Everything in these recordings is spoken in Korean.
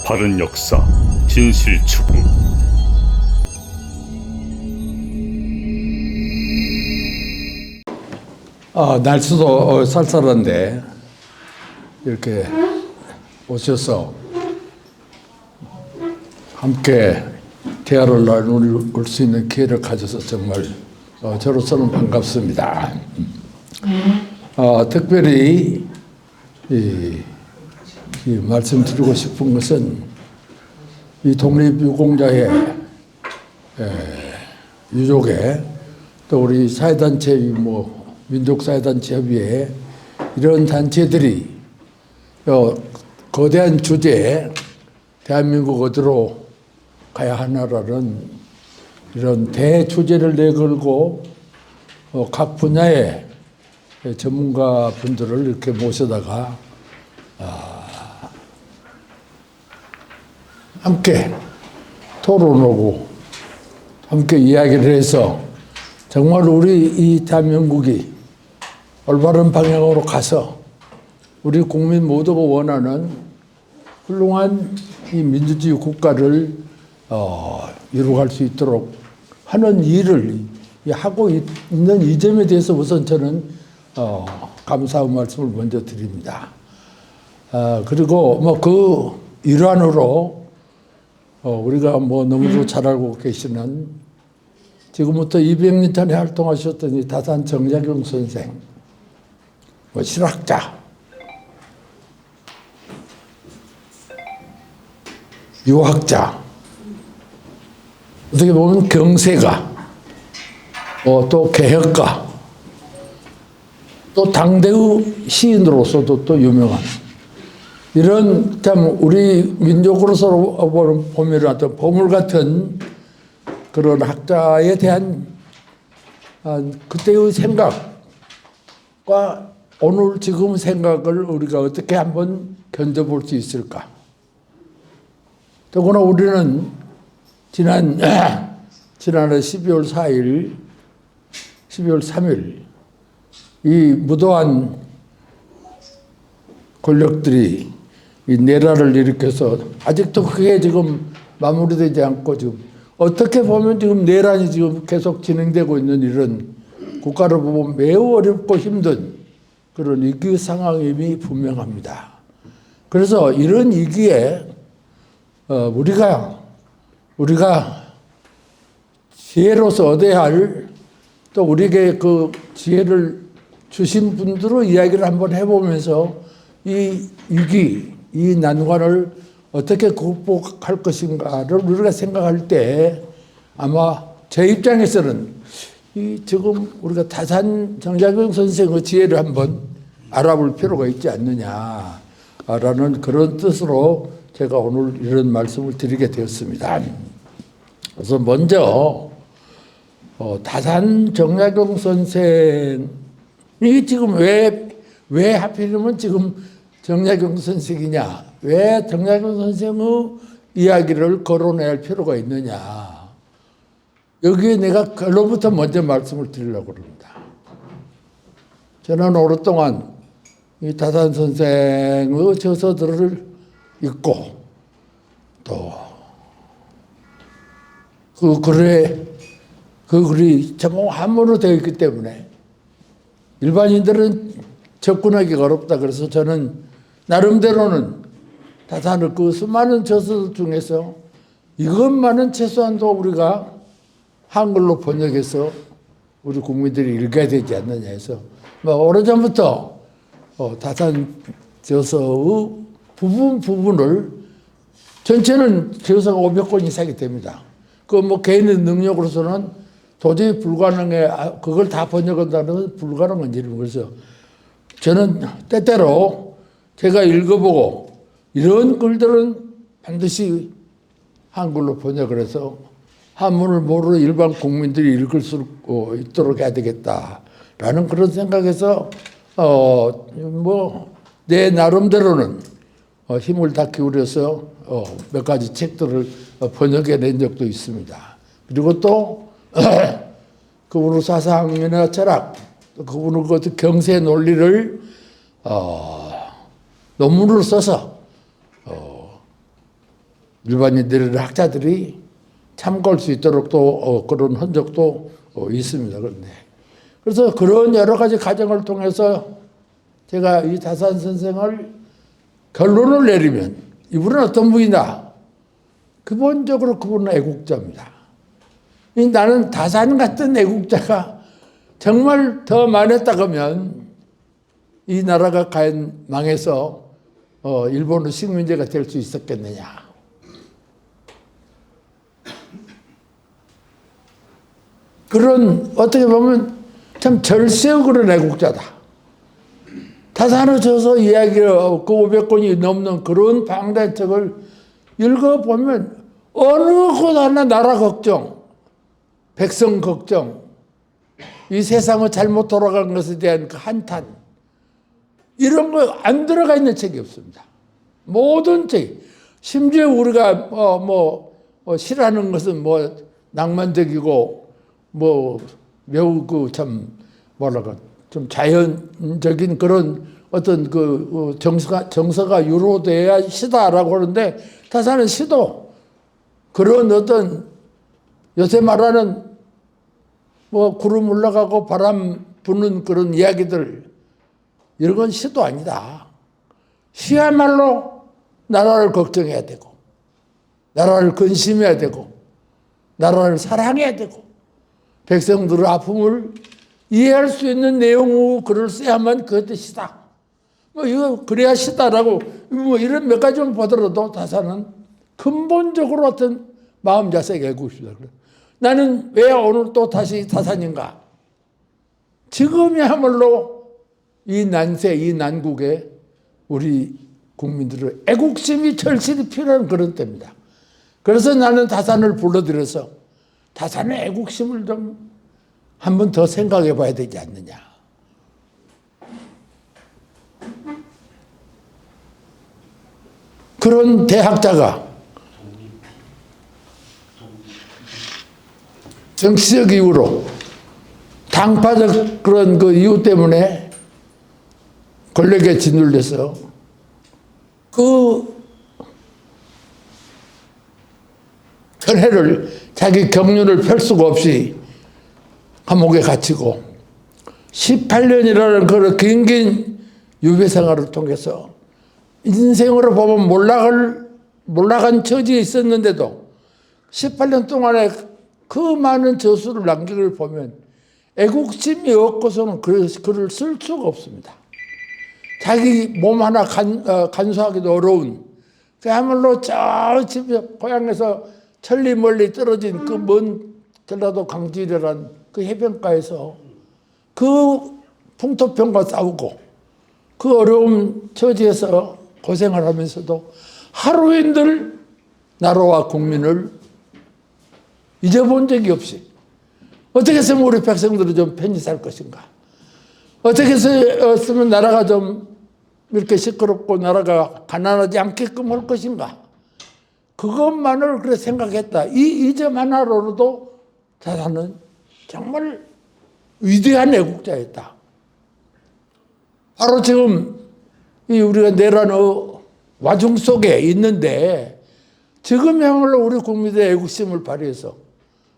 바른 역사, 진실 추구. 날씨도 쌀쌀한데 이렇게 오셔서 함께 대화를 나눌 수 있는 기회를 가져서 정말 저로서는 반갑습니다. 특별히 이 말씀드리고 싶은 것은 이 독립유공자의 유족의 또 우리 사회단체 민족사회단체협의회 이런 단체들이 거대한 주제에 대한민국 어디로 가야 하나라는 이런 대주제를 내걸고 각 분야의 전문가 분들을 이렇게 모셔다가 함께 토론하고 함께 이야기를 해서 정말 우리 이 대한민국이 올바른 방향으로 가서 우리 국민 모두가 원하는 훌륭한 이 민주주의 국가를 이루어갈 수 있도록 하는 일을 하고 있는 이 점에 대해서 우선 저는 감사의 말씀을 먼저 드립니다. 그리고 그 일환으로 우리가 너무도 잘 알고 계시는 지금부터 200년 전에 활동하셨던 이 다산 정약용 선생, 실학자, 유학자, 어떻게 보면 경세가, 또 개혁가, 또 당대의 시인으로서도 또 유명한 이런 참 우리 민족으로서 보면 어떤 보물 같은 그런 학자에 대한 그때의 생각과 오늘 지금 생각을 우리가 어떻게 한번 견뎌볼 수 있을까? 더구나 우리는 지난해 12월 4일, 12월 3일 이 무도한 권력들이 이 내란을 일으켜서 아직도 그게 지금 마무리되지 않고 지금 어떻게 보면 지금 내란이 지금 계속 진행되고 있는 이런 국가를 보면 매우 어렵고 힘든 그런 위기 상황임이 분명합니다. 그래서 이런 위기에 우리가 지혜로서 얻어야 할 또 우리에게 그 지혜를 주신 분들로 이야기를 한번 해보면서 이 위기, 이 난관을 어떻게 극복할 것인가를 우리가 생각할 때 아마 제 입장에서는 지금 우리가 다산 정약용 선생의 지혜를 한번 알아볼 필요가 있지 않느냐라는 그런 뜻으로 제가 오늘 이런 말씀을 드리게 되었습니다. 그래서 먼저 다산 정약용 선생이 지금 왜 하필이면 지금 정약용 선생이냐, 왜 정약용 선생의 이야기를 거론해야 할 필요가 있느냐, 여기에 내가 결론부터 먼저 말씀을 드리려고 합니다. 저는 오랫동안 이 다산 선생의 저서들을 읽고 또 그 글이 전부 한문으로 되어 있기 때문에 일반인들은 접근하기가 어렵다. 그래서 저는 나름대로는 다산의 그 수많은 저서 중에서 이것만은 최소한도 우리가 한글로 번역해서 우리 국민들이 읽어야 되지 않느냐 해서 오래전부터 다산 저서의 부분을 전체는 저서가 500권 이상이 됩니다. 개인의 능력으로서는 도저히 불가능해, 그걸 다 번역한다는 건 불가능한 일입니다. 그래서 저는 때때로 제가 읽어보고 이런 글들은 반드시 한글로 번역을 해서 한문을 모르는 일반 국민들이 읽을 수 있도록 해야 되겠다라는 그런 생각에서 내 나름대로는 힘을 다 기울여서 몇 가지 책들을 번역해 낸 적도 있습니다. 그리고 또 그분의 사상이나 철학, 그분의 그 경세 논리를 논문을 써서 일반인 내리는 학자들이 참고할 수 있도록 또 그런 흔적도 있습니다. 그런데 그래서 그런 여러 가지 과정을 통해서 제가 이 다산 선생을 결론을 내리면 이분은 어떤 분이냐? 기본적으로 그분은 애국자입니다. 나는 다산 같은 애국자가 정말 더 많았다 그러면 이 나라가 과연 망해서 일본의 식민지가 될 수 있었겠느냐. 그런 어떻게 보면 참 절세의 그런 애국자다. 다산을 쳐서 이야기를 그 500권이 넘는 그런 방대한 책을 읽어보면 어느 곳 하나 나라 걱정, 백성 걱정, 이 세상을 잘못 돌아간 것에 대한 그 한탄, 이런 거 안 들어가 있는 책이 없습니다. 모든 책, 심지어 우리가 싫어하는 것은 낭만적이고 매우 좀 자연적인 그런 어떤 정서가 유로돼야 시다라고 하는데, 다산은 시도 그런 어떤 요새 말하는 구름 올라가고 바람 부는 그런 이야기들, 이런 건 시도 아니다. 시야말로 나라를 걱정해야 되고, 나라를 근심해야 되고, 나라를 사랑해야 되고, 백성들의 아픔을 이해할 수 있는 내용으로 글을 써야만 그것도 시다. 이거 그래야 시다라고 이런 몇 가지만 보더라도 다산은 근본적으로 어떤 마음 자세가 애국이다. 나는 왜 오늘 또 다시 다산인가? 지금이야말로 이 난세, 이 난국에 우리 국민들의 애국심이 절실히 필요한 그런 때입니다. 그래서 나는 다산을 불러들여서 다산의 애국심을 좀 한 번 더 생각해 봐야 되지 않느냐. 그런 대학자가 정치적 이유로, 당파적 그런 그 이유 때문에 권력에 짓눌려서 그 전해를 자기 경륜을 펼 수가 없이 감옥에 갇히고 18년이라는 그런 긴 유배 생활을 통해서 인생으로 보면 몰락한 처지에 있었는데도 18년 동안에 그 많은 저수를 남긴 걸 보면 애국심이 없고서는 그를 쓸 수가 없습니다. 자기 몸 하나 간수하기도 어려운, 그야말로 저 집에 고향에서 천리 멀리 떨어진 그 먼 전라도 강진이라는 그 해변가에서 그 풍토병과 싸우고 그 어려운 처지에서 고생을 하면서도 하루인들 나라와 국민을 잊어본 적이 없이, 어떻게 했으면 우리 백성들이 좀 편히 살 것인가, 어떻게 했으면 나라가 좀 이렇게 시끄럽고 나라가 가난하지 않게끔 할 것인가, 그것만을 그래 생각했다. 이 점 하나로도 다산은 정말 위대한 애국자였다. 바로 지금 우리가 내란의 와중 속에 있는데, 지금이야말로 우리 국민들의 애국심을 발휘해서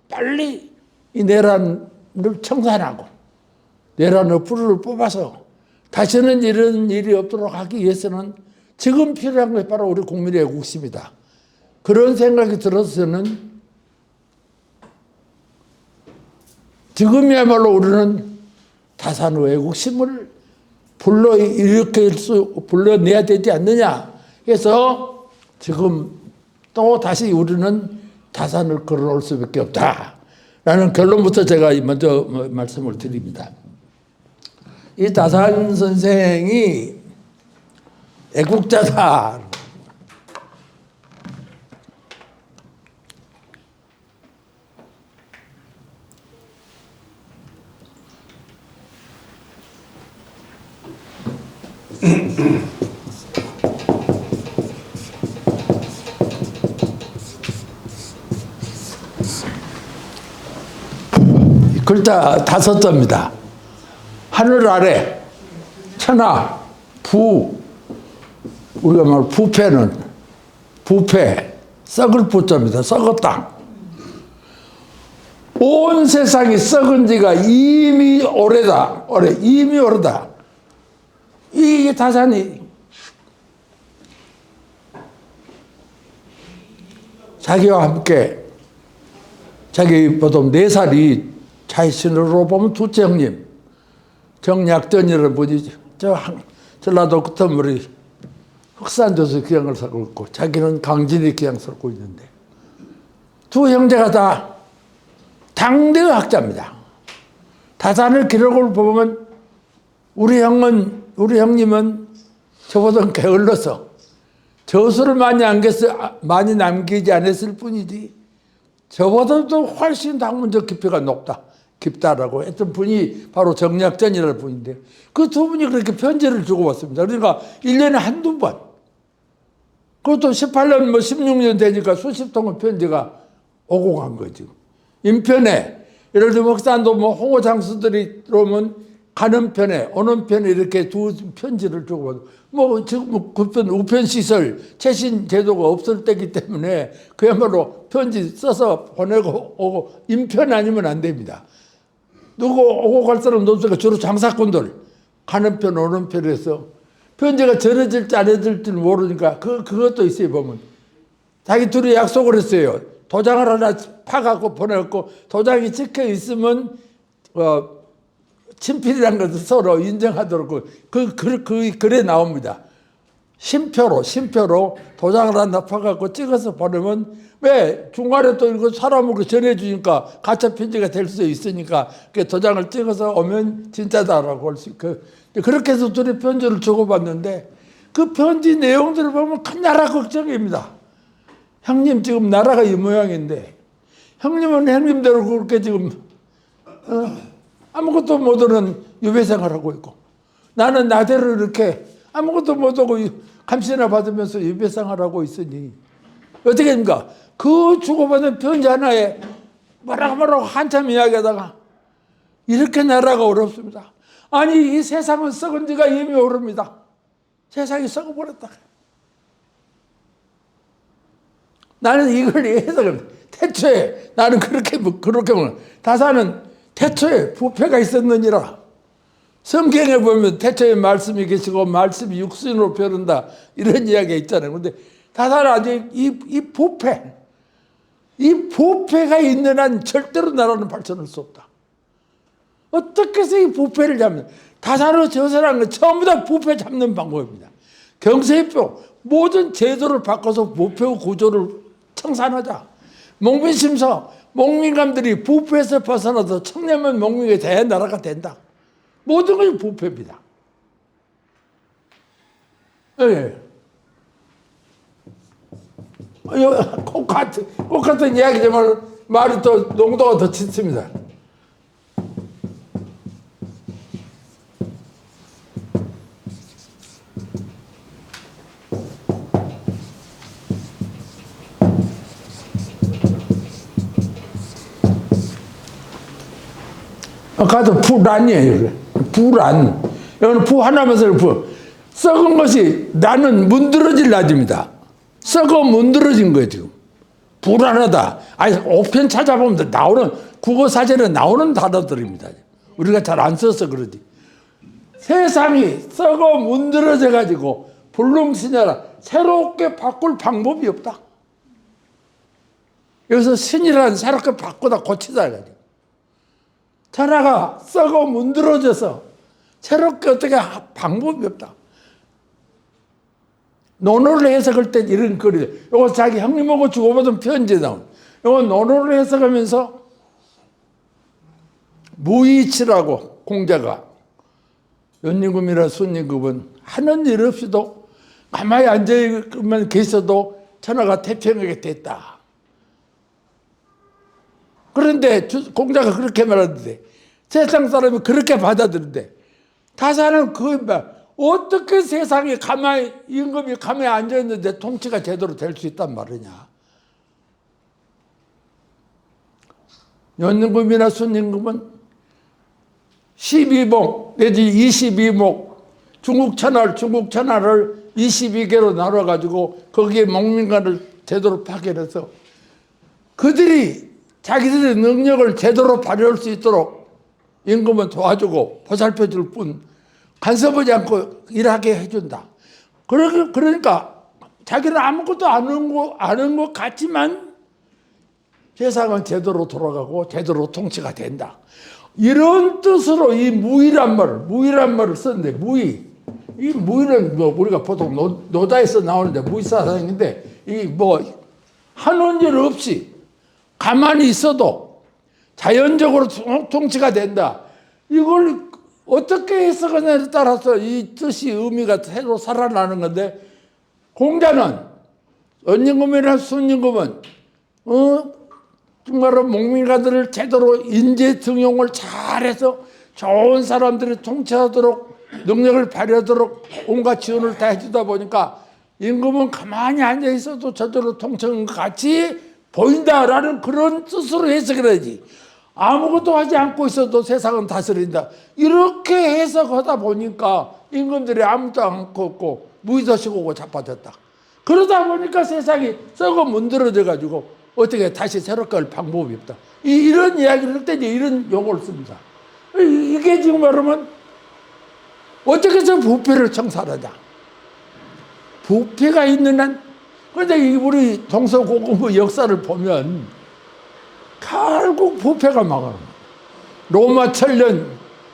빨리 이 내란을 청산하고 내란의 불을 뽑아서 다시는 이런 일이 없도록 하기 위해서는 지금 필요한 것이 바로 우리 국민의 애국심이다. 그런 생각이 들어서는 지금이야말로 우리는 다산의 애국심을 불러내야 되지 않느냐 해서 지금 또 다시 우리는 다산을 걸어올 수밖에 없다라는 결론부터 제가 먼저 말씀을 드립니다. 이 다산 선생이 애국자다. 글자 5자입니다. 하늘 아래, 천하, 부, 우리가 말 부패는, 부패, 썩을 부자입니다. 썩었다. 온 세상이 썩은 지가 이미 오래다. 이미 오래다. 이게 다산이 자기와 함께 자기보다 4살이 자신으로 보면 둘째 형님 정약전이라는 분이 전라도 끝머리 흑산도에서 기양을 살고 있고 자기는 강진에 기양 살고 있는데 두 형제가 다 당대학자입니다. 다산의 기록을 보면 우리 형님은 저보다 게을러서 저수를 많이 남기지 않았을 뿐이지 저보다도 훨씬 학문적 깊이가 깊다라고 했던 분이 바로 정약전이라는 분인데 그 두 분이 그렇게 편지를 주고받습니다. 그러니까 1년에 한두 번 그것도 18년 16년 되니까 수십 통의 편지가 오고 간 거죠. 인편에 예를 들어 목산도 홍어 장수들이 들어오면 가는 편에 오는 편에 이렇게 두 편지를 주고받고 지금 그편 우편 시설 최신 제도가 없을 때기 때문에 그야말로 편지 써서 보내고 오고 인편 아니면 안 됩니다. 누구 오고 갈 사람 없으니까 주로 장사꾼들 가는 편 오는 편에서 편지가 전해질지 안 해질지 모르니까 그것도 있어요. 보면 자기 둘이 약속을 했어요. 도장을 하나 파갖고 보내갖고 도장이 찍혀 있으면 친필이라는 것을 서로 인정하도록 글에 나옵니다. 심표로 도장을 하나 파갖고 찍어서 보내면 왜 중간에 또 이거 사람으로 전해주니까 가짜 편지가 될 수 있으니까 도장을 찍어서 오면 진짜다라고 할 수 있고 그렇게 해서 둘이 편지를 주고받는데 그 편지 내용들을 보면 큰 나라 걱정입니다. 형님 지금 나라가 이 모양인데 형님은 형님대로 그렇게 지금 아무것도 못하는 유배생활하고 있고 나는 나대로 이렇게 아무것도 못하고 감시나 받으면서 유배생활하고 있으니 어떻게 됩니까? 그 주고받은 편지 하나에 뭐라고 한참 이야기하다가 이렇게 나라가 어렵습니다. 아니 이 세상은 썩은 지가 이미 오릅니다. 세상이 썩어버렸다. 나는 이걸 해석을 태초에 나는 그렇게 보면 다산은 태초에 부패가 있었느니라. 성경에 보면 태초에 말씀이 계시고 말씀이 육신으로 변한다 이런 이야기가 있잖아요. 그런데 다산은 아직 이 부패가 있는 한 절대로 나라는 발전할 수 없다. 어떻게 해서 이 부패를 잡는 다산으로 저서라는 건 전부 다 부패 잡는 방법입니다. 경세표 모든 제도를 바꿔서 부패 구조를 청산하자. 목민심서 목민감들이 부패에서 벗어나서 청렴한 목민이 돼야 나라가 된다. 모든 것이 부패입니다. 예. 꼭 같은 이야기지만 말이 또 농도가 더 짙습니다. 가도 부란이에요. 부란. 여기는 부 하나면서 썩은 것이 나는 문드러질 낮입니다. 썩어 문드러진 거예요, 지금. 불안하다. 아니, 5편 찾아보면 나오는, 국어 사전에 나오는 단어들입니다. 우리가 잘 안 써서 그러지. 세상이 썩어 문드러져 가지고 불능신이라 새롭게 바꿀 방법이 없다. 여기서 신이라는 새롭게 바꾸다 고치다. 천하가 썩어 문드러져서 새롭게 어떻게 방법이 없다. 논어를 해석할 때 이런 글이, 이거 자기 형님하고 주고받은 편지에 나온, 이거 논어를 해석하면서 무이치라고 공자가 연임금이나 순임금은 하는 일 없이도 가만히 앉아만 계셔도 천하가 태평하게 됐다. 그런데 공자가 그렇게 말하는데 세상 사람이 그렇게 받아들인데 타사는 어떻게 세상에 가만히 임금이 가만히 앉아있는데 통치가 제대로 될 수 있단 말이냐. 연임금이나 순임금은 12목 내지 22목 중국 천하를 22개로 나눠가지고 거기에 목민관을 제대로 파견해서 그들이 자기들의 능력을 제대로 발휘할 수 있도록 임금은 도와주고 보살펴줄 뿐 간섭하지 않고 일하게 해준다. 그러니까 자기는 아무것도 아는 것 같지만 세상은 제대로 돌아가고 제대로 통치가 된다. 이런 뜻으로 이 무의란 말을 썼는데, 이 무의는 뭐 우리가 보통 노다에서 나오는데 무의사상인데, 이 뭐 한원 일 없이 가만히 있어도 자연적으로 통치가 된다. 이걸 어떻게 해석하냐에 따라서 이 뜻이 의미가 새로 살아나는 건데, 공자는 언임금이나 순임금은 정말로 목민가들을 제대로 인재 등용을 잘해서 좋은 사람들이 통치하도록 능력을 발휘하도록 온갖 지원을 다 해주다 보니까 임금은 가만히 앉아 있어도 저절로 통치하는 것 같이 보인다라는 그런 뜻으로 해석을 해야지. 아무것도 하지 않고 있어도 세상은 다스린다. 이렇게 해석하다 보니까 임금들이 아무도 않고 없고 무의도식 오고 자빠졌다. 그러다 보니까 세상이 썩어 문드러져 가지고 어떻게 다시 새롭게 할 방법이 없다. 이런 이야기를 할 때 이런 용어를 씁니다. 이게 지금 말하면 어떻게 해서 부패를 청산하자. 부패가 있는 한, 그런데 우리 동서고금의 역사를 보면 결국 부패가 막아요. 로마 천년,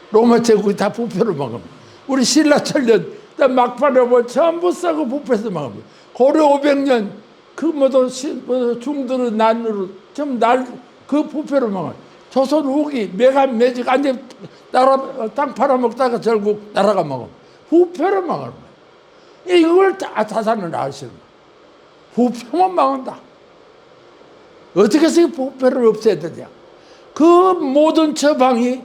로마 제국이 다 부패로 막아요. 우리 신라 천년, 막판에 보면 전부 썩어 부패해서 막아요. 고려 500년, 그 모든 중들의 난으로 좀 그 부패로 막아요. 조선 후기 매직 안돼 나라 땅 팔아먹다가 결국 나라가 먹어. 부패로 막아요. 이걸 다산을 아시는 거예요. 부패만 막는다. 어떻게 해서 부패를 없애야 되냐. 그 모든 처방이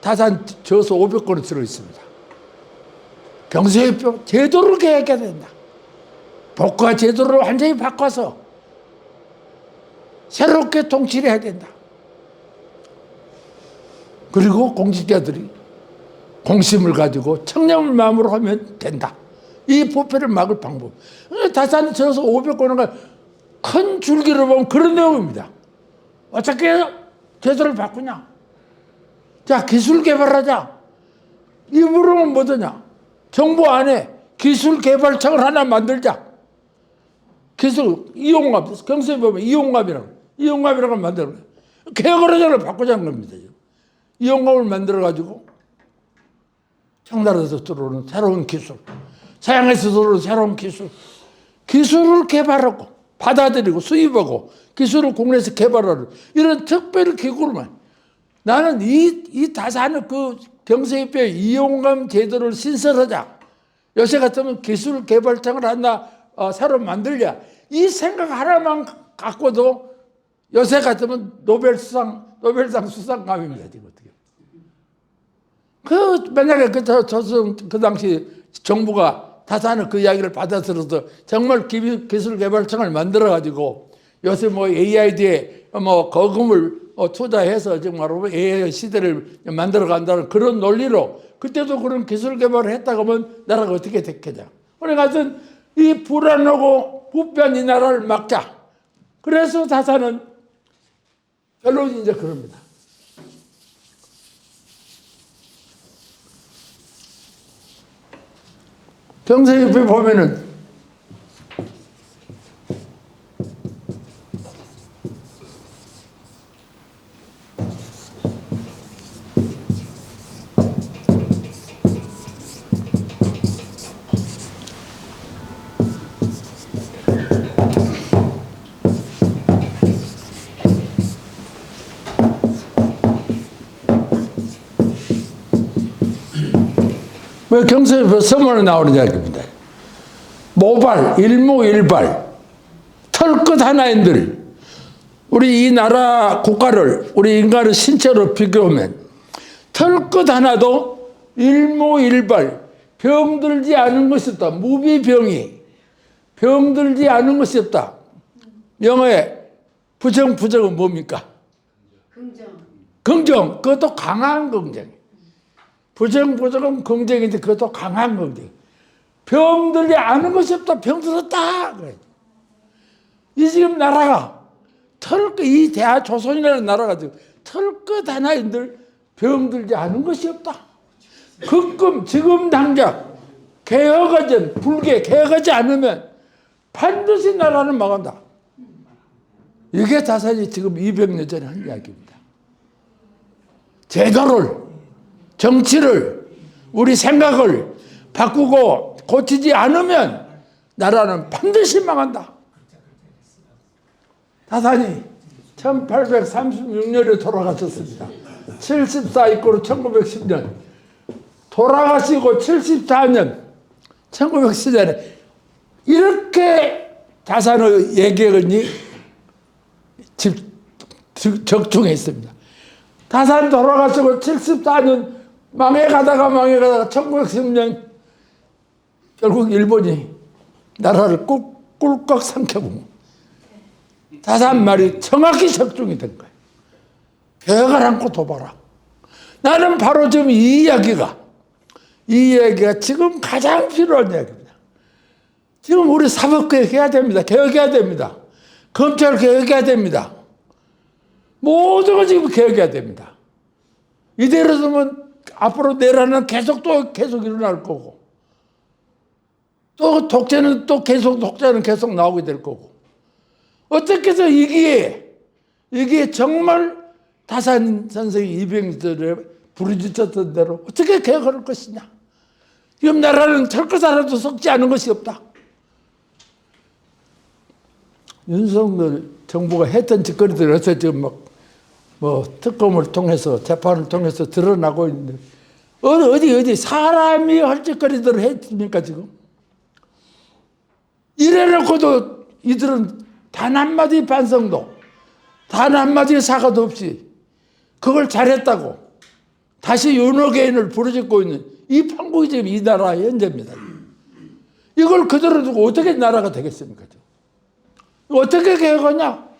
다산 저서 500권에 들어있습니다. 병세의병 제도를 개혁해야 된다. 복과 제도를 완전히 바꿔서 새롭게 통치를 해야 된다. 그리고 공직자들이 공심을 가지고 청렴을 마음으로 하면 된다. 이 부패를 막을 방법. 다산에 저서 500권을 큰 줄기를 보면 그런 내용입니다. 어떻게 제도를 바꾸냐? 자, 기술 개발하자. 이 부분은 뭐더냐? 정부 안에 기술 개발청을 하나 만들자. 기술 이용갑, 경서에 보면 이용갑이라고 만들어. 개혁을 하자를 바꾸자는 겁니다. 이용갑을 만들어 가지고 청나라에서 들어오는 새로운 기술, 서양에서 들어오는 새로운 기술을 개발하고 받아들이고 수입하고 기술을 국내에서 개발하는 이런 특별 기구로만. 나는 이 다산의 그 경서입회 이용감 제도를 신설하자. 요새 같으면 기술 개발청을 하나 새로 만들자. 이 생각 하나만 갖고도 요새 같으면 노벨상 수상감입니다. 지금 어떻게? 만약에 그 당시 정부가 다산의 그 이야기를 받아들여서 정말 기술 개발청을 만들어 가지고 요새 뭐 AID에 뭐 거금을 투자해서 정말로 AI 시대를 만들어 간다는 그런 논리로 그때도 그런 기술 개발을 했다고 하면 나라가 어떻게 됐겠냐. 그러니까 이 불안하고 부패한 이 나라를 막자. 그래서 다산은 결론이 이제 그럽니다. 경서입회 보면은 왜 경서에 서문에 나오는 이야기입니다. 모발, 일무일발, 털끝 하나인들, 우리 이 나라 국가를, 우리 인간의 신체로 비교하면 털끝 하나도 일무일발, 병들지 않은 것이 없다. 무비병이 병들지 않은 것이 없다. 영어에 부정은 뭡니까? 긍정. 그것도 강한 긍정. 부정은 긍정인데 그것도 강한 긍정. 병들지 않은 것이 없다. 병들었다. 그래. 이 지금 나라가 이 대조선이라는 나라가 털끝 하나인들 병들지 않은 것이 없다. 지금 당장 개혁하지 불개 개혁하지 않으면 반드시 나라는 망한다. 이게 다산이 지금 200년 전에 한 이야기입니다. 제도를, 정치를, 우리 생각을 바꾸고 고치지 않으면 나라는 반드시 망한다. 다산이 1836년에 돌아가셨습니다. 74 있고 1910년 돌아가시고 74년 1910년에 이렇게 다산의 예견이 적중했습니다. 다산 돌아가시고 74년 망해가다가 1910년 결국 일본이 나라를 꿀꺽 삼켜보고 다산 말이 정확히 적중이 된 거예요. 개혁을 안고 도봐라. 나는 바로 지금 이 이야기가 지금 가장 필요한 이야기입니다. 지금 우리 사법개혁해야 됩니다. 개혁해야 됩니다. 검찰 개혁해야 됩니다. 모든 걸 지금 개혁해야 됩니다. 이대로 두면 앞으로 내란은 계속 일어날 거고 또 독재는 계속 나오게 될 거고 어떻게 해서 이게 정말 다산 선생이 200년에 부르짖었던 대로 어떻게 개혁할 것이냐. 지금 나라는 털끝 하나도 썩지 않은 것이 없다. 윤석열 정부가 했던 짓거리들이 어서 지금 특검을 통해서 재판을 통해서 드러나고 있는데 어디 사람이 할 짓거리들을 했습니까 지금? 이래놓고도 이들은 단 한마디 반성도 단 한마디 사과도 없이 그걸 잘했다고 다시 윤호개인을 부르짖고 있는 이 판국이 지금 이 나라의 현재입니다. 이걸 그대로 두고 어떻게 나라가 되겠습니까? 어떻게 개혁하냐?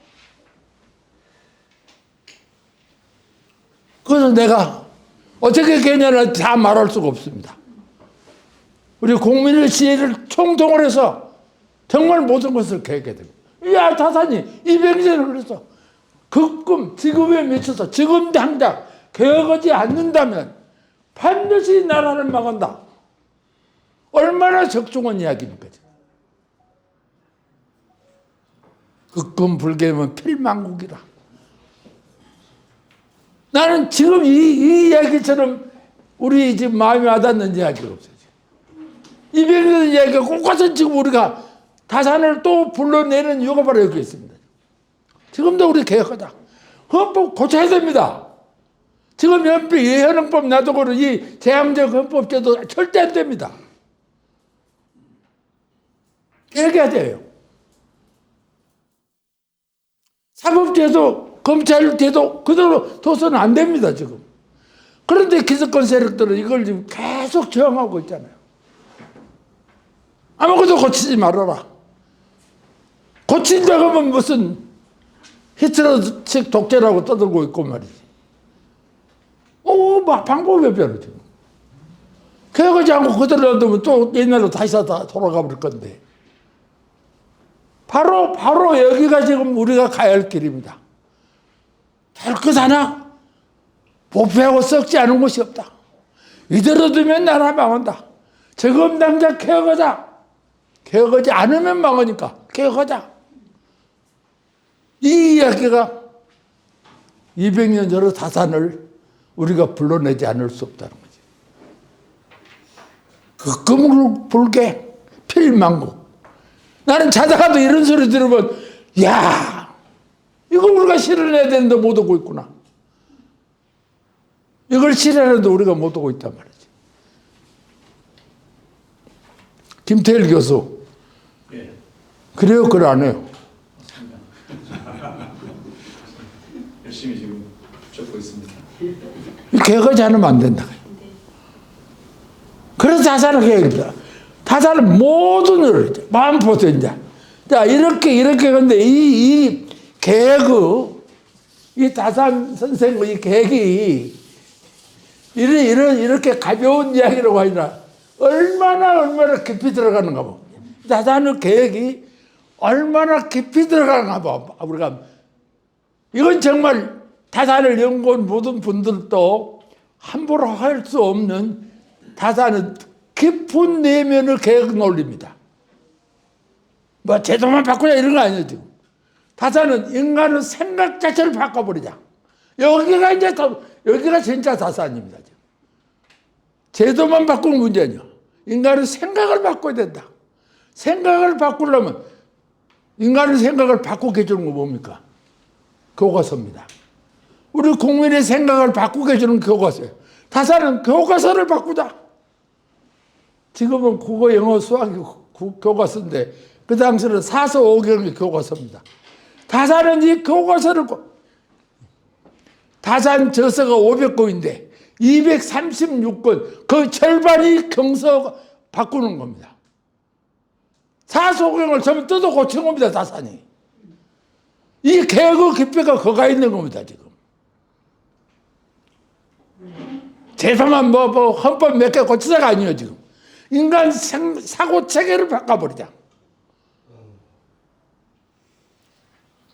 그래서 내가 어떻게 개혁하냐 다 말할 수가 없습니다. 우리 국민의 지혜를 총동원해서 정말 모든 것을 개혁해야 됩니다. 야, 다산이 200년을 그래서 지금에 미쳐서 지금 당장 개혁하지 않는다면 반드시 나라를 망한다. 얼마나 적중한 이야기입니까? 극금불개면 필망국이라. 나는 지금 이 이야기처럼 우리 지금 마음에 와닿는 이야기가 없어요. 200년 이야기가 곳곳은 지금 우리가 다산을 또 불러내는 이유가 바로 여기 있습니다. 지금도 우리 개혁하자. 헌법 고쳐야 됩니다. 지금 현행법 놔두고는 이 제왕적 헌법제도 절대 안 됩니다. 개혁해야 돼요. 사법제도, 검찰제도 그대로 둬서는 안 됩니다, 지금. 그런데 기득권 세력들은 이걸 지금 계속 저항하고 있잖아요. 아무것도 고치지 말아라. 고친다고 하면 무슨 히틀러식 독재라고 떠들고 있고 말이지. 막 방법이 없잖아요, 지금. 개혁하지 않고 그대로 놔두면 또 옛날로 다시 다 돌아가 버릴 건데. 바로 여기가 지금 우리가 가야 할 길입니다. 털끝 하나 보패하고 썩지 않은 것이 없다. 이대로 두면 나라 망한다. 지금 당장 개혁하자. 개혁하지 않으면 망하니까 개혁하자. 이 이야기가 200년 전의 다산을 우리가 불러내지 않을 수 없다는 거지. 극금불개 필망국. 나는 자다가도 이런 소리 들으면 야, 이걸 우리가 실현해야 되는데 못 오고 있구나. 이걸 실현해도 우리가 못 오고 있단 말이지. 김태일 교수. 예. 그래요, 그래 안 해요? 열심히 지금 적고 있습니다. 개혁하지 않으면 안 된다. 그래서 다산을 개혁합니다. 다산은 모든 일, 마음부터 이제. 자, 이렇게 근데 이 계획의, 이 다산 선생의 이 계획이 이렇게 가벼운 이야기라고 아니라 얼마나 깊이 들어가는가 봐. 다산의 계획이 얼마나 깊이 들어가는가 봐. 우리가 이건 정말 다산을 연구한 모든 분들도 함부로 할 수 없는 다산은 깊은 내면의 계획 논리입니다. 뭐 제도만 바꾸자 이런 거 아니에요 지금. 다산은 인간의 생각 자체를 바꿔버리자. 여기가 진짜 다산입니다. 지금. 제도만 바꾸는 문제 아니야. 인간의 생각을 바꿔야 된다. 생각을 바꾸려면 인간의 생각을 바꾸게 해주는 거 뭡니까? 교과서입니다. 우리 국민의 생각을 바꾸게 해주는 교과서예요. 다산은 교과서를 바꾸자. 지금은 국어, 영어, 수학이 교과서인데 그 당시는 사서오경의 교과서입니다. 다산은 이 교과서를 다산 저서가 500권인데 236권 그 절반이 경서 바꾸는 겁니다. 사서오경을 전부 뜯어 고치는 겁니다. 다산이. 이 개혁의 깊이가 거가 있는 겁니다. 지금. 제도만 헌법 몇 개 고치자가 아니에요. 지금. 인간 사고 체계를 바꿔버리자.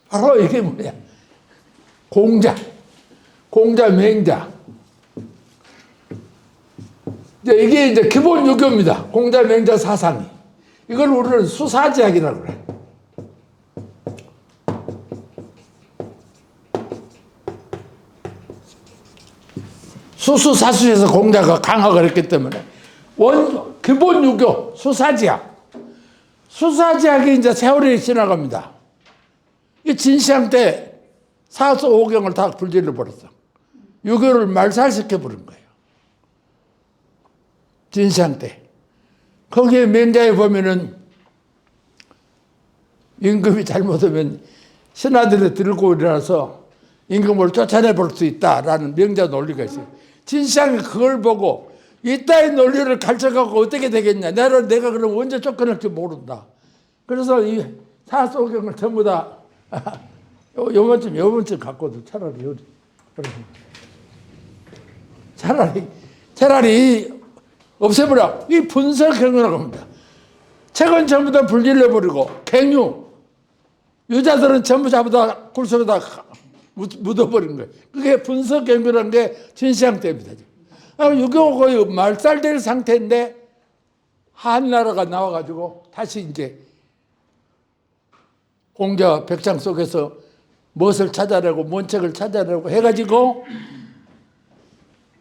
바로 이게 뭐냐. 공자, 맹자. 이게 이제 기본 유교입니다. 공자, 맹자 사상이. 이걸 우리는 수사지학이라고 그래. 수수사수에서 공자가 강화를 했기 때문에 기본 유교 수사지학. 수사지학이 이제 세월이 지나갑니다. 이 진시황 때 사서오경을 다 불질러 버렸어. 유교를 말살시켜 버린 거예요. 진시황 때. 거기에 맹자에 보면은 임금이 잘못하면 신하들이 들고 일어나서 임금을 쫓아내 볼 수 있다라는 명자 논리가 있어요. 진시황이 그걸 보고 이따의 논리를 가르쳐갖고 어떻게 되겠냐. 내가 그럼 언제 쫓겨날지 모른다. 그래서 이 사서오경을 전부 다 요번쯤 갖고도 차라리 없애버려. 이 분석행위라고 합니다. 책은 전부 다 불질러버리고 갱유 유자들은 전부 잡아다 굴속에다 묻어버린 거예요. 그게 분석행위라는 게 진시황 때입니다. 유교가 거의 말살될 상태인데 한나라가 나와가지고 다시 이제 공자 백장 속에서 무엇을 찾아내고 뭔 책을 찾아내고 해가지고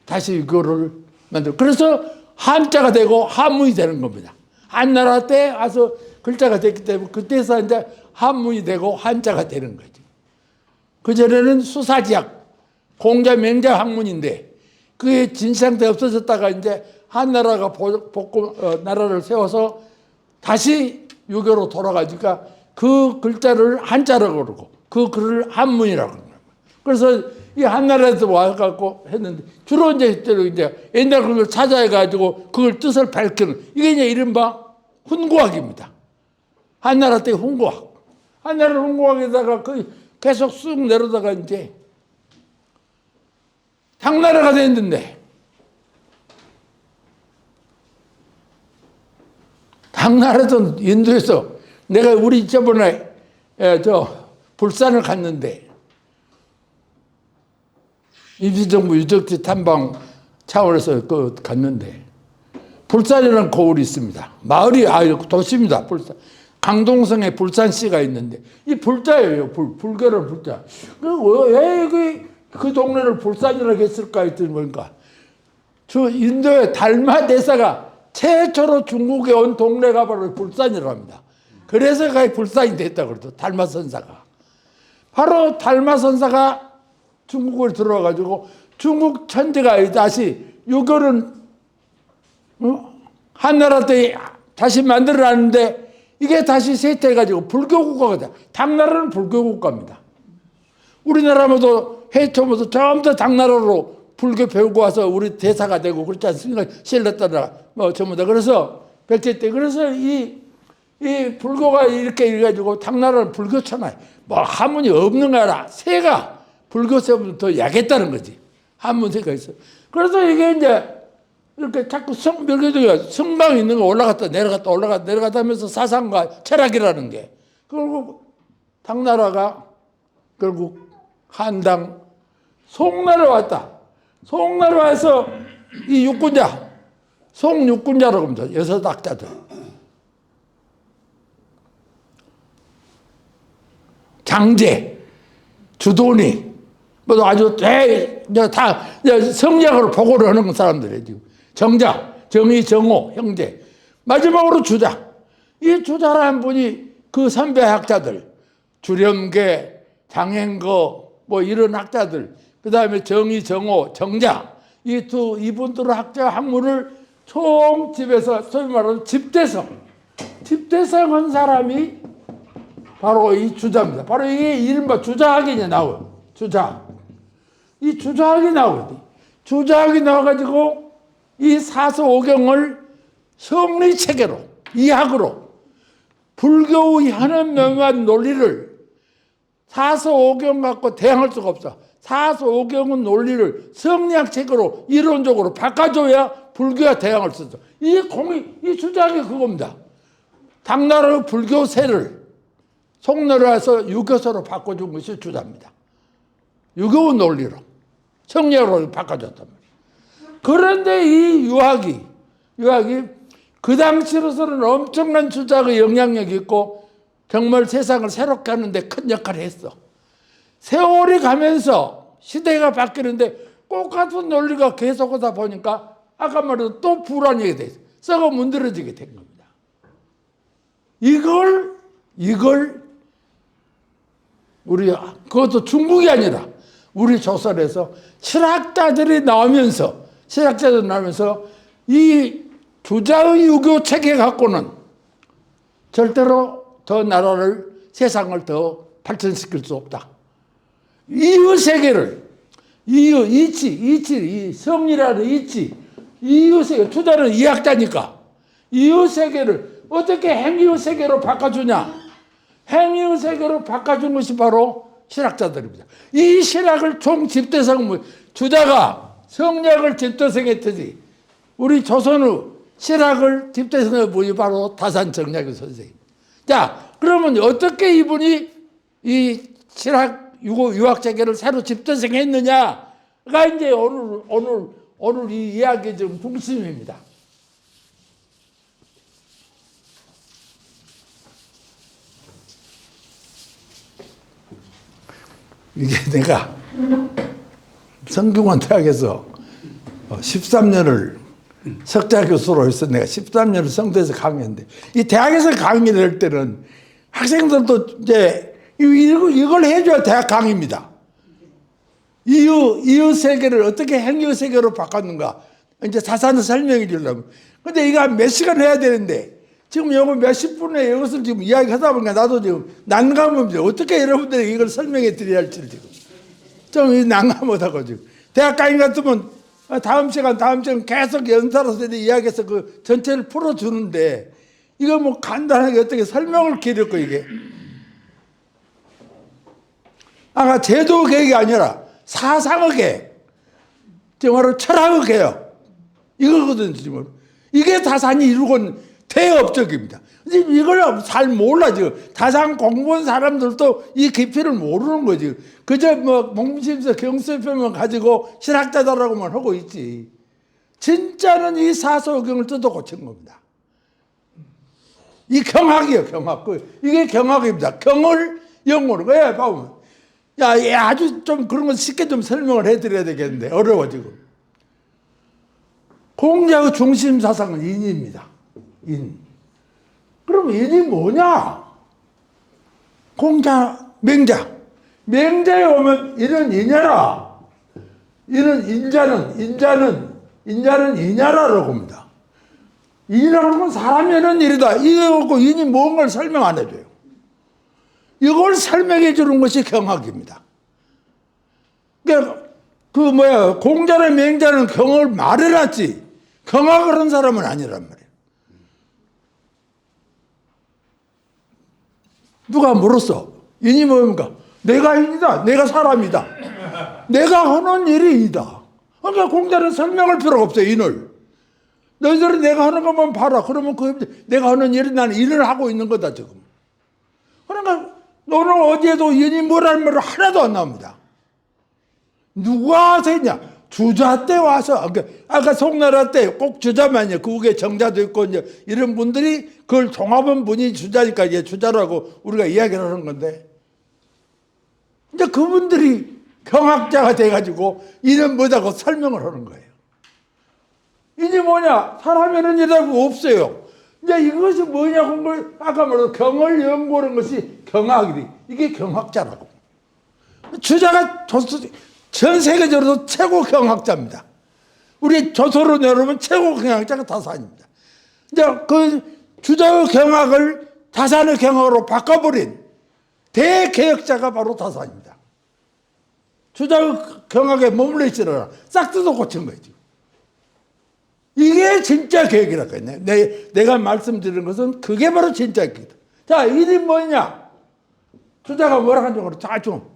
다시 유교를 만들고 그래서 한자가 되고 한문이 되는 겁니다. 한나라 때 와서 글자가 됐기 때문에 그때서 이제 한문이 되고 한자가 되는 거죠. 그전에는 수사지학, 공자, 맹자 학문인데 그게 진시황 때 없어졌다가 이제 한나라가 나라를 세워서 다시 유교로 돌아가니까 그 글자를 한자라고 그러고 그 글을 한문이라고 그러는 거예요. 그래서 이 한나라에서 와갖고 했는데 주로 이제 옛날 글을 찾아해가지고 그걸 뜻을 밝히는 이게 이제 이른바 훈구학입니다. 한나라 때 훈구학. 한나라 훈구학에다가 계속 쑥 내려다가 이제 당나라가 됐는데 당나라도 인도에서 내가 우리 저번에 불산을 갔는데 임시정부 유적지 탐방 차원에서 갔는데 불산이라는 고을이 있습니다. 마을이 도시입니다. 불산. 강동성에 불산시가 있는데 이 불자예요. 불교는 불자. 왜 그 동네를 불산이라고 했을까 했더니 뭔가 저 인도의 달마 대사가 최초로 중국에 온 동네가 바로 불산이라고 합니다. 그래서 불산이 됐다고 그러죠. 달마 선사가. 바로 달마 선사가 중국을 들어와가지고 중국 천지가 다시 유교는 한나라 때 다시 만들어놨는데 이게 다시 쇠퇴해가지고 불교국가가 돼. 당나라는 불교국가입니다. 우리나라도 해초부터 전부 다 당나라로 불교 배우고 와서 우리 대사가 되고 그렇지 않습니까? 신라따라 전부 다. 그래서 백제 때 그래서 이 불교가 이렇게 해가지고 당나라는 불교천하에 한문이 없는 거라 새가 불교세보다 더 약했다는 거지. 한문세가 있어. 그래서 이게 이제 이렇게 자꾸 성벽에도 성당이 있는 거 올라갔다 내려갔다 하면서 사상과 철학이라는 게 결국 당나라가 결국 한당 송나라 왔다. 송나라 와서 이 육군자, 송육군자라고 합니다. 여섯 학자들. 장제, 주돈이, 뭐 아주 다 성리학으로 보고를 하는 사람들이에요. 지금 정자, 정의, 정호, 형제. 마지막으로 주자. 이 주자라는 분이 그 선배 학자들, 주렴계, 장행거, 뭐 이런 학자들, 그 다음에 정의, 정호, 정자, 이분들의 학자 학문을 총 집에서 소위 말하는 집대성 한 사람이 바로 이 주자입니다. 바로 이게 이른바 주자학이 나와요. 주자학. 이 주자학이 나오거든요. 주자학이 나와가지고 이 사서오경을 성리체계로, 이학으로, 불교의 현현명한 논리를 사서오경 갖고 대항할 수가 없어. 사서오경은 논리를 성리학 책으로 이론적으로 바꿔줘야 불교가 대항할 수 있어. 이 주장이 그겁니다. 당나라의 불교세를 송나라에서 유교서로 바꿔준 것이 주자입니다. 유교 논리로, 성리학으로 바꿔줬단 말이에요. 그런데 이 유학이 그 당시로서는 엄청난 주자의 영향력이 있고 정말 세상을 새롭게 하는데 큰 역할을 했어. 세월이 가면서 시대가 바뀌는데 똑같은 논리가 계속하다 보니까 아까 말해도 또 불안하게 돼 있어. 썩어 문드러지게 된 겁니다. 이걸 우리 그것도 중국이 아니라 우리 조선에서 실학자들이 나오면서 이 주자의 유교 체계 갖고는 절대로 더 나라를 세상을 더 발전시킬 수 없다. 이유 세계를 이치 성리라는 이치 이유 세계 주자는 이학자니까 이유 세계를 어떻게 행위의 세계로 바꿔주냐? 행위의 세계로 바꿔준 것이 바로 실학자들입니다. 이 실학을 총 집대성 주자가 성리학을 집대성했듯이 우리 조선의 실학을 집대성해 보이 바로 다산정략의 선생님. 자, 그러면 어떻게 이분이 이 실학 유학 체계를 새로 집대성했느냐가 이제 오늘 이 이야기의 좀 중심입니다. 이게 내가 성균관 대학에서 13년을 석자 교수로 해서 내가 13년을 성대에서 강의했는데 이 대학에서 강의를 할 때는 학생들도 이제 이걸 해줘야 대학 강의입니다. 이유 세계를 어떻게 행위 세계로 바꿨는가 이제 자세히 설명해 주려면 근데 이거 몇 시간 해야 되는데 지금 요거 몇십 분에 이것을 지금 이야기하다 보니까 나도 지금 난감합니다. 어떻게 여러분들에게 이걸 설명해 드려야 할지 지금 좀 난감하다고 지금 대학 강의 같으면 다음 시간 계속 연사로서 이야기해서 그 전체를 풀어주는데 이거 뭐 간단하게 어떻게 설명을 기렸고 이게 아까 제도 개혁이 아니라 사상의 개혁 정말로 철학의 개혁 이거거든요. 지금 이게 다산이 이루고는 대업적입니다. 이걸 잘 몰라 지금 다산 공부한 사람들도 이 깊이를 모르는 거지. 그저 뭐 몸심서 경수표만 가지고 실학자다라고만 하고 있지. 진짜는 이 사서경을 뜯어 고친 겁니다. 이 경학이에요, 경학. 이게 경학입니다. 경을 영어로 왜 보면 야 아주 좀 그런 거 쉽게 좀 설명을 해드려야 되겠는데 어려워 지금. 공자의 중심 사상은 인입니다. 인. 그럼 인이 뭐냐? 공자, 맹자. 맹자에 오면 이는 이냐라. 이는 인자는 이냐라라고 합니다. 인이라는 건 사람이 하는 일이다. 이거 인이 뭔가를 설명 안 해줘요. 이걸 설명해 주는 것이 경학입니다. 그러니까 공자나 맹자는 경을 말해놨지 경학을 한 사람은 아니란 말이에요. 누가 물었어. 인이 뭡니까? 내가 인이다. 내가 사람이다. 내가 하는 일이 이다. 그러니까 공자는 설명할 필요가 없어요. 인을. 너희들이 내가 하는 것만 봐라. 그러면 내가 하는 일이 나는 일을 하고 있는 거다 지금. 그러니까 너는 어디에도 인이 뭐라는 말을 하나도 안 나옵니다. 누가 와서 했냐? 주자 때 와서, 아까 송나라 때 꼭 주자만요. 그 후에 정자도 있고, 이제 이런 분들이 그걸 종합한 분이 주자니까 이제 주자라고 우리가 이야기를 하는 건데, 이제 그분들이 경학자가 돼가지고 이는 뭐다고 설명을 하는 거예요. 이게 뭐냐? 사람에는 이라고 없어요. 이제 이것이 뭐냐고 걸 아까 말한 경을 연구하는 것이 경학이지. 이게 경학자라고. 주자가 전 세계적으로 최고 경학자입니다. 우리 조선으로 여러분 최고 경학자가 다산입니다. 이제 그 주자의 경학을 다산의 경학으로 바꿔버린 대개혁자가 바로 다산입니다. 주자의 경학에 머물러 있으라 싹 뜯어 고친 거지. 이게 진짜 계획이라고 했네. 내가 말씀드리는 것은 그게 바로 진짜 계획이다. 자, 일이 뭐냐? 주자가 뭐라 한 적으로 자, 좀.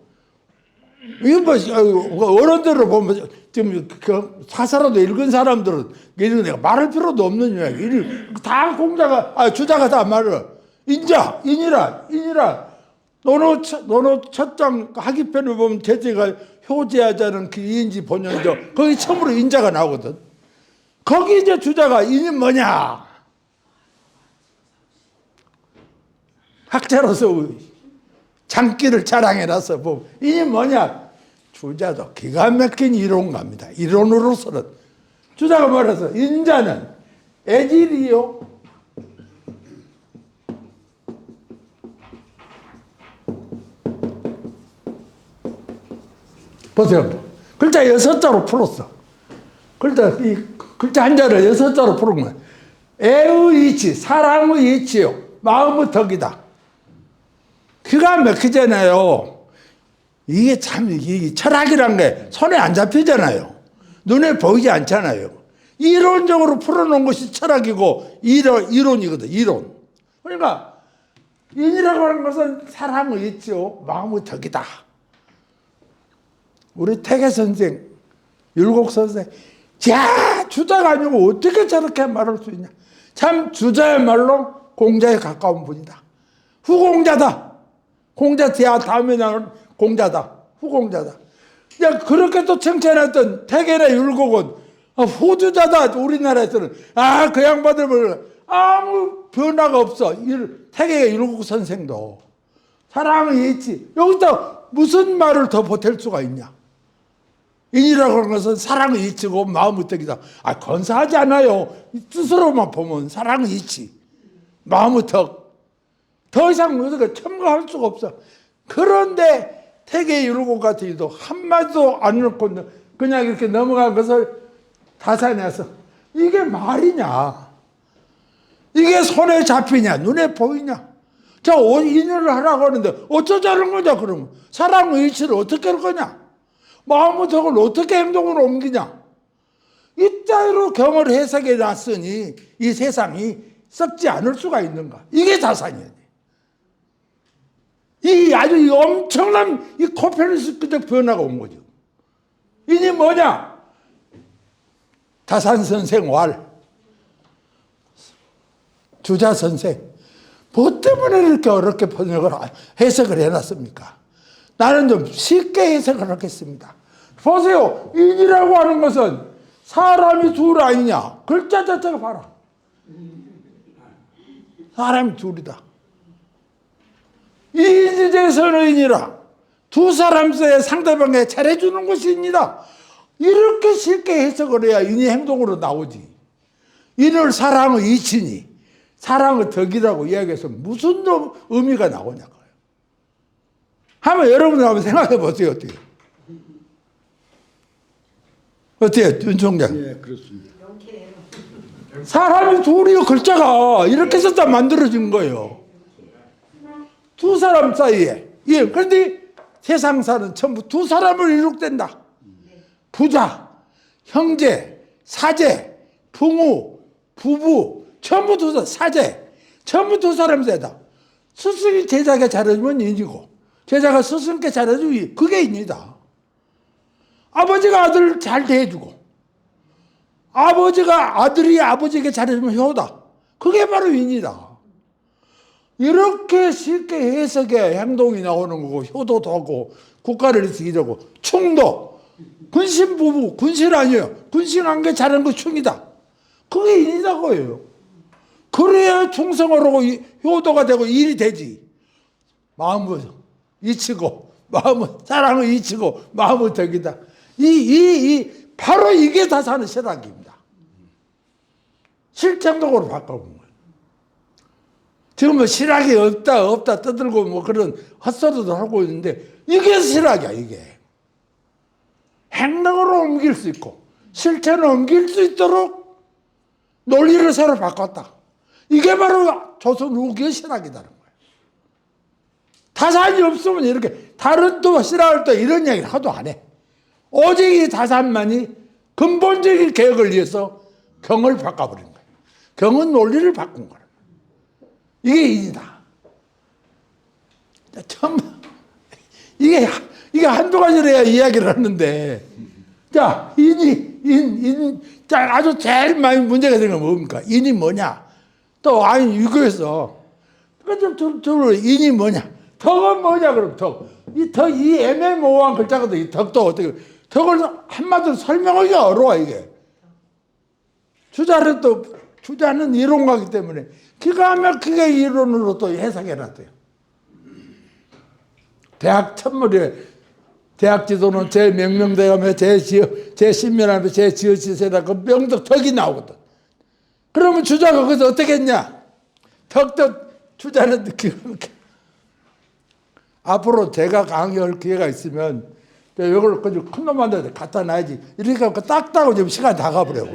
이거 뭐, 어른들을 보면, 지금 사사라도 읽은 사람들은, 내가 말할 필요도 없는 이야기. 다 주자가 다 말을. 인이라. 너는 첫장 하기편을 보면 제재가 효제하자는 그 이인지 본연이죠. 거기 처음으로 인자가 나오거든. 거기 이제 주자가 인이 뭐냐? 학자로서 장기를 자랑해놔서 보면 인이 뭐냐? 주자도 기가 막힌 이론가입니다. 이론으로서는 주자가 말해서 인자는 애질이요. 보세요. 글자 6자로 풀었어. 글자 한자를 6자로 푸는 거예요. 애의 이치, 사랑의 이치요. 마음의 덕이다. 기가 막히잖아요. 이게 참, 이 철학이란 게 손에 안 잡히잖아요. 눈에 보이지 않잖아요. 이론적으로 풀어놓은 것이 철학이고, 이론이거든, 이론. 그러니까, 인이라고 하는 것은 사랑의 이치요. 마음의 덕이다. 우리 태계 선생, 율곡 선생, 야, 주자가 아니고 어떻게 저렇게 말할 수 있냐. 참 주자야말로 공자에 가까운 분이다. 후공자다. 공자 다음에 나오는 공자다. 후공자다. 야, 그렇게 또 칭찬했던 태계나 율곡은 후주자다. 우리나라에서는 그 양반들 아무 변화가 없어. 태계가 율곡 선생도 사랑이 있지. 여기다 무슨 말을 더 보탤 수가 있냐. 인이라고 하는 것은 사랑의 이치고 마음의 덕이다. 건사하지 않아요. 스스로만 보면 사랑의 이치, 마음의 덕. 더 이상 우리가 첨가할 수가 없어. 그런데 태계 율곡 같은 이도 한마디도 안 넣고 그냥 이렇게 넘어간 것을 다산해서 이게 말이냐? 이게 손에 잡히냐? 눈에 보이냐? 자, 인을 하라고 하는데 어쩌자는 거냐, 그러면? 사랑의 이치를 어떻게 할 거냐? 마음의 덕을 어떻게 행동으로 옮기냐? 이따위로 경을 해석해 놨으니 이 세상이 썩지 않을 수가 있는가? 이게 다산이야. 이 아주 엄청난 이 코페르니쿠스적 변화가 온 거죠. 이게 뭐냐? 다산 선생 왈, 주자 선생, 뭐 때문에 이렇게 어렵게 해석을 해놨습니까? 나는 좀 쉽게 해석을 하겠습니다. 보세요. 인이라고 하는 것은 사람이 둘 아니냐. 글자 자체가 봐라. 사람이 둘이다. 이인지제서는 인이라. 두 사람 사이에 상대방에 잘해주는 것이 인이다. 이렇게 쉽게 해석을 해야 인이 행동으로 나오지. 인을 사랑의 이치니 사랑의 덕이라고 이야기해서 무슨 의미가 나오냐고요. 한번 여러분들 한번 생각해 보세요. 어때요, 윤 총장? 예, 그렇습니다. 사람이 둘이요, 글자가 이렇게 썼다 만들어진 거예요. 두 사람 사이에. 예, 그런데 세상사는 전부 두 사람을 이룩된다. 부자, 형제, 사제, 부모, 부부, 전부 두 사람, 사제, 전부 두 사람 세다. 스승이 제자에게 잘해주면 인이고, 제자가 스승께 잘해주면 그게 인이다. 아버지가 아들을 잘 대해주고, 아버지가 아들이 아버지에게 잘해주면 효다. 그게 바로 인이다. 이렇게 쉽게 해석해 행동이 나오는 거고 효도도 하고 국가를 위해서 이러고 충도 군신 부부 군신 아니에요. 군신한 게 잘한 거 충이다. 그게 인이다고요. 그래야 충성을 하고 효도가 되고 일이 되지. 마음은 잊히고 마음은 사랑을 잊히고 마음은 덕이다. 바로 이게 다 사는 신학입니다. 실천적으로 바꿔본 거예요. 지금 뭐 신학이 없다 떠들고 뭐 그런 헛소리도 하고 있는데 이게 신학이야. 이게 행동으로 옮길 수 있고 실천을 옮길 수 있도록 논리를 새로 바꿨다. 이게 바로 조선 후기의 신학이다는 거예요. 다산이 없으면 이렇게 다른 또 신학을 또 이런 이야기를 하도 안 해. 오직 이 다산만이 근본적인 개혁을 위해서 경을 바꿔버린 거예요. 경은 논리를 바꾼 거예요. 이게 인이다. 처음 이게 한두 가지로 해야 이야기를 하는데, 자 자 아주 제일 많이 문제가 되는 건 뭡니까? 인이 뭐냐? 또 아니 유교에서 그 인이 뭐냐? 덕은 뭐냐? 그럼 이 애매모호한 글자거든. 이 덕도 어떻게 덕을 한마디로 설명하기가 어려워 이게. 주자는 이론가기 때문에 기가 막히게 이론으로 또 해석해놨어요. 대학 첫머리에 대학 지도는 제 명명대하며 제 신면하며 제 지어지세다 그 명덕 덕이 나오거든. 그러면 주자가 거기서 어떻게 했냐? 주자는 기가 막혀. 앞으로 제가 강의할 기회가 있으면 이걸 그냥 큰 놈한테 갖다 놔야지. 이렇게 하고 딱 따고 지금 시간 다 가버려.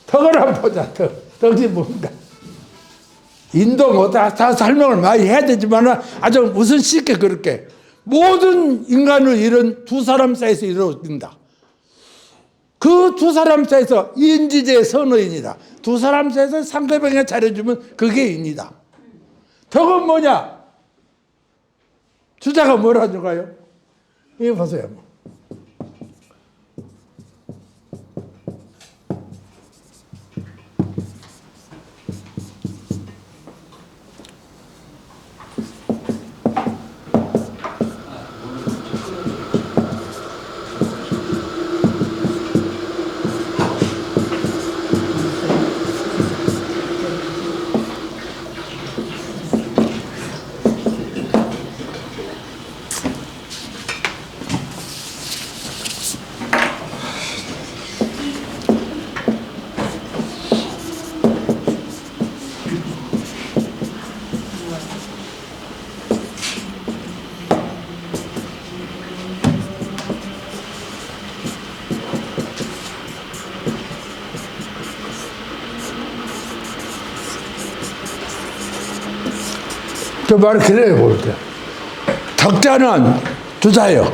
덕을 한번 보자. 덕이 뭔가. 인도 뭐 다 설명을 많이 해야 되지만 아주 무슨 쉽게 그렇게 모든 인간을 이런 두 사람 사이에서 이루어진다. 그 두 사람 사이에서 인지제 선의인이다. 두 사람 사이에서 상대방에 잘해주면 그게 인이다. 덕은 뭐냐? 주자가 뭐라 줄까요? 이거 보세요. 그 말 그래요, 볼 때. 덕자는 주자요.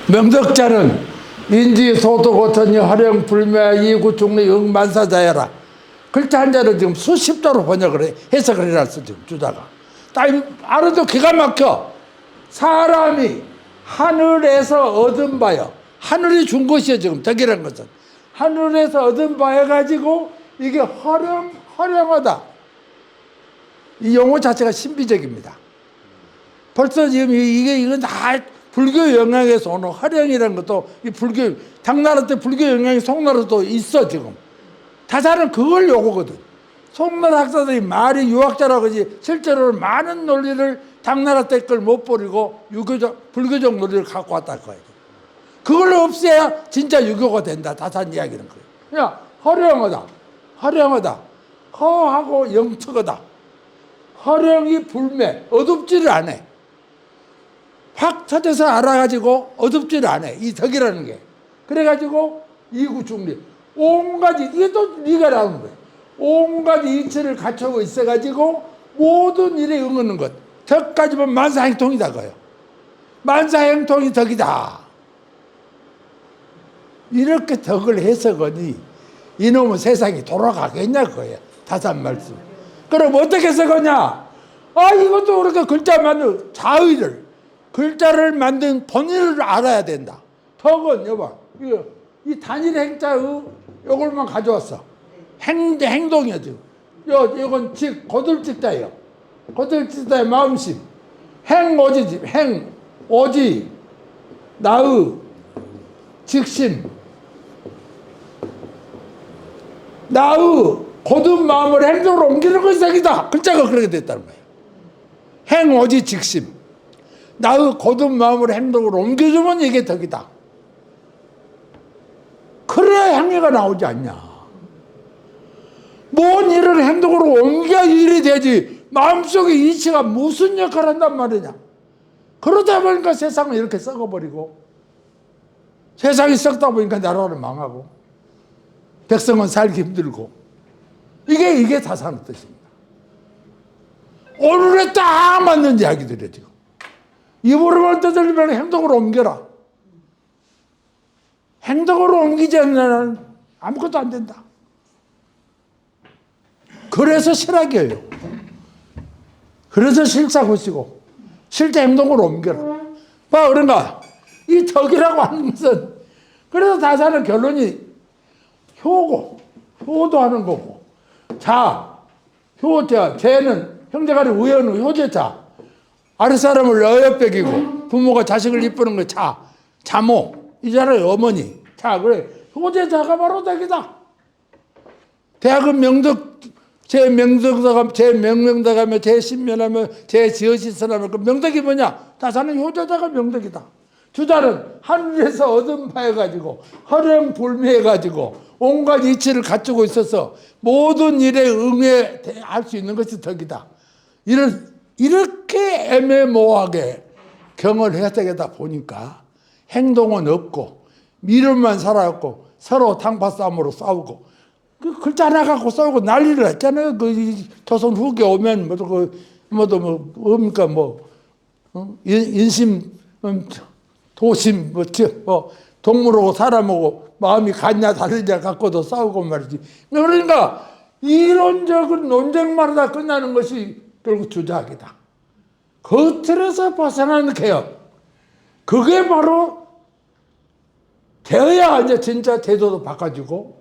명덕자는 인지, 소도, 고천이, 활용, 불매, 이구, 중리, 응만사자야라. 글자 한자를 지금 수십 자로 해석을 해놨어, 지금 주자가. 딱 알아도 기가 막혀. 사람이 하늘에서 얻은 바요. 하늘이 준 것이요, 지금 덕이라는 것은. 하늘에서 얻은 바 해가지고 이게 활용하다. 이 용어 자체가 신비적입니다. 벌써 지금 이건 다 불교 영향에서 오는 활용이라는 것도 이 불교, 당나라 때 불교 영향이 송나라도 있어, 지금. 다사는 그걸 요구거든. 송나라 학자들이 말이 유학자라고 하지, 실제로는 많은 논리를 당나라 때 걸 못 버리고 불교적 논리를 갖고 왔다 거예요. 그걸 없애야 진짜 유교가 된다. 다산 이야기는 거예요. 그냥 활용하다. 허하고 영특하다. 활용이 불매, 어둡지를 않아. 확 터져서 알아가지고 어둡지를 않아. 이 덕이라는 게. 그래가지고 이구중리. 온가지, 이게 또 리가 나오는 거예요. 온가지 이치를 갖추고 있어가지고 모든 일에 응하는 것. 덕까지 보면 만사행통이다, 그요. 만사행통이 덕이다. 이렇게 덕을 해석하니 이놈의 세상이 돌아가겠냐, 그거예요. 다산 말씀. 그럼 어떻게 써거냐? 이것도 그렇게 글자 만든 자의를, 글자를 만든 본의를 알아야 된다. 덕은, 여봐. 이 단일 행자의 요걸만 가져왔어. 행동이야 지금. 이건 거들찍다예요. 거들찍다의 마음심. 행오지지. 행오지. 나의 직심. 나의 고든 마음을 행동으로 옮기는 것이 덕이다. 글자가 그렇게 됐다는 거예요. 행오지 직심. 나의 고든 마음을 행동으로 옮겨주면 이게 덕이다. 그래야 행위가 나오지 않냐. 뭔 일을 행동으로 옮겨야 일이 되지. 마음속의 이치가 무슨 역할을 한단 말이냐. 그러다 보니까 세상은 이렇게 썩어버리고, 세상이 썩다 보니까 나라는 망하고, 백성은 살기 힘들고, 이게 다산의 뜻입니다. 오늘에 딱 맞는 이야기들이에요 지금. 입으로만 떠들면 행동으로 옮겨라. 행동으로 옮기지 않으면 아무것도 안 된다. 그래서 실학이에요. 그래서 실사고시고 실제 행동으로 옮겨라. 봐, 그런가? 이 덕이라고 하는 것은, 그래서 다산의 결론이 효고, 효도하는 거고, 효자, 재는 형제간의 우연의 효제자, 아랫사람을 어여빼기고, 부모가 자식을 이쁘는 거 자모, 이잖아요, 어머니. 그래. 효제자가 바로 덕이다. 대학은 제 명명덕하며 제신면하며 제 지어시선하며 그 명덕이 뭐냐? 다산은 효자자가 명덕이다. 주자는 하늘에서 얻은 바 해가지고 허령불미해가지고 온갖 이치를 갖추고 있어서 모든 일에 응해할 수 있는 것이 덕이다. 이렇게 애매모호하게 경을 해야 되겠다 보니까 행동은 없고 미련만 살아왔고 서로 탕파 싸움으로 싸우고 그 글자 하나 갖고 싸우고 난리를 했잖아요. 그 조선 후기 오면 인심 도심 동물하고 사람하고 마음이 같냐 다르냐 갖고도 싸우고 말이지. 그러니까 이론적인 논쟁만 하다 끝나는 것이 결국 주작이다. 그 틀에서 벗어나는 개혁, 그게 바로 되어야 이제 진짜 제도도 바꿔지고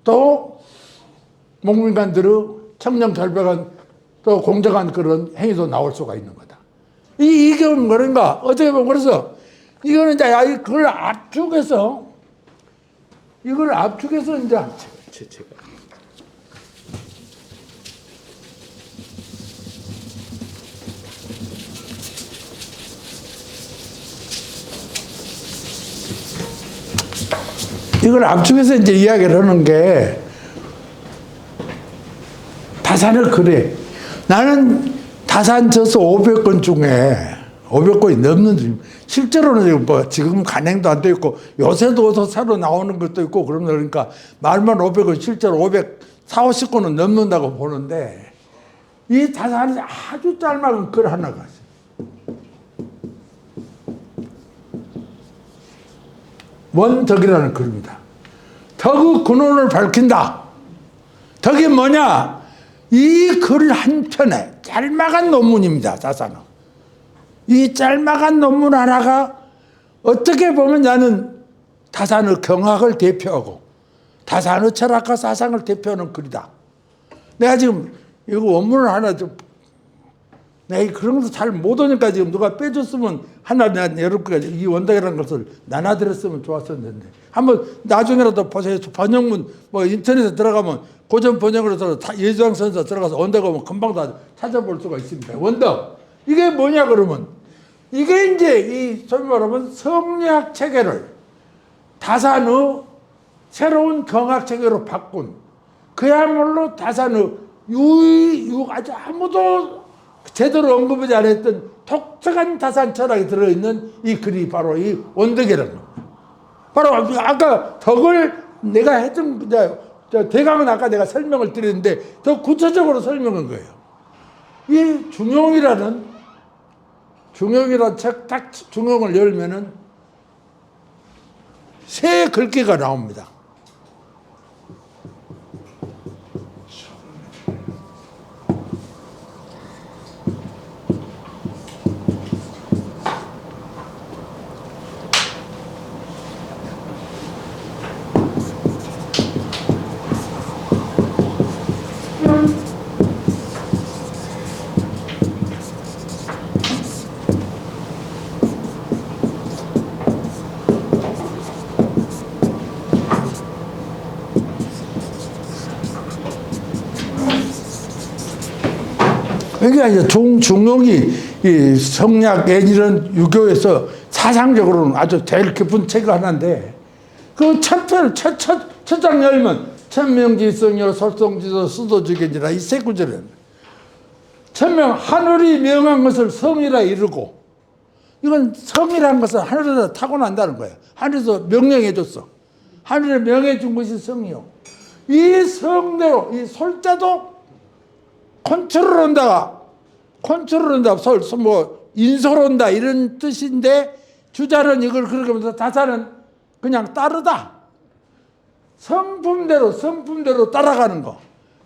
또 목민간들의 청렴결백한 또 공정한 그런 행위도 나올 수가 있는 거다. 이게 그런가? 어떻게 보면 그래서 이거는 이제 그걸 압축해서 이제 제가 이걸 압축해서 이제 이야기를 하는 게 다산을 그래. 나는 다산 저서 500권 중에 500권이 넘는 중. 실제로는 지금 간행도 안 돼 있고 요새도 어서 새로 나오는 것도 있고 그러니까 말만 500권 실제로 450권은 넘는다고 보는데 이 다산이 아주 짤막은 글 하나가 있어요. 원덕이라는 글입니다. 덕의 근원을 밝힌다. 덕이 뭐냐? 이 글 한 편에 짤막한 논문입니다. 다산은. 이 짤막한 논문 하나가 어떻게 보면 나는 다산의 경학을 대표하고 다산의 철학과 사상을 대표하는 글이다. 내가 지금 이거 원문을 하나 좀 내가 그런 것도 잘 못하니까 지금 누가 빼줬으면 하나 내가 여러분까지 이 원덕이라는 것을 나눠드렸으면 좋았었는데 한번 나중에라도 보세요. 번역문 인터넷에 들어가면 고전 번역으로서 예주왕 선서 들어가서 원덕 오면 금방 다 찾아볼 수가 있습니다. 원덕 이게 뭐냐 그러면 이게 이제 이 소위 말하면 성리학 체계를 다산의 새로운 경학 체계로 바꾼 그야말로 다산의 아주 아무도 제대로 언급하지 않았던 독특한 다산 철학이 들어있는 이 글이 바로 이 원덕이라는 겁니다. 바로 아까 덕을 내가 했던 대강은 아까 내가 설명을 드렸는데 더 구체적으로 설명한 거예요. 이 중용이라는 책 딱 중용을 열면은 세 글귀가 나옵니다. 그러니까 이제 중용이 이 성약 예지론 유교에서 사상적으로는 아주 제일 깊은 책 하나인데 그 첫 장 열면 천명지성이요 설성지도 수도주견이라 이 세 구절을 천명 하늘이 명한 것을 성이라 이르고 이건 성이라는 것은 하늘에서 타고난다는 거예요. 하늘에서 명령해 줬어. 하늘에 명해 준 것이 성이요. 이 성대로 이 솔자도 컨트롤한다, 뭐 인솔한다 이런 뜻인데 주자는 이걸 그렇게 하면서 다자는 그냥 따르다. 성품대로 따라가는 거.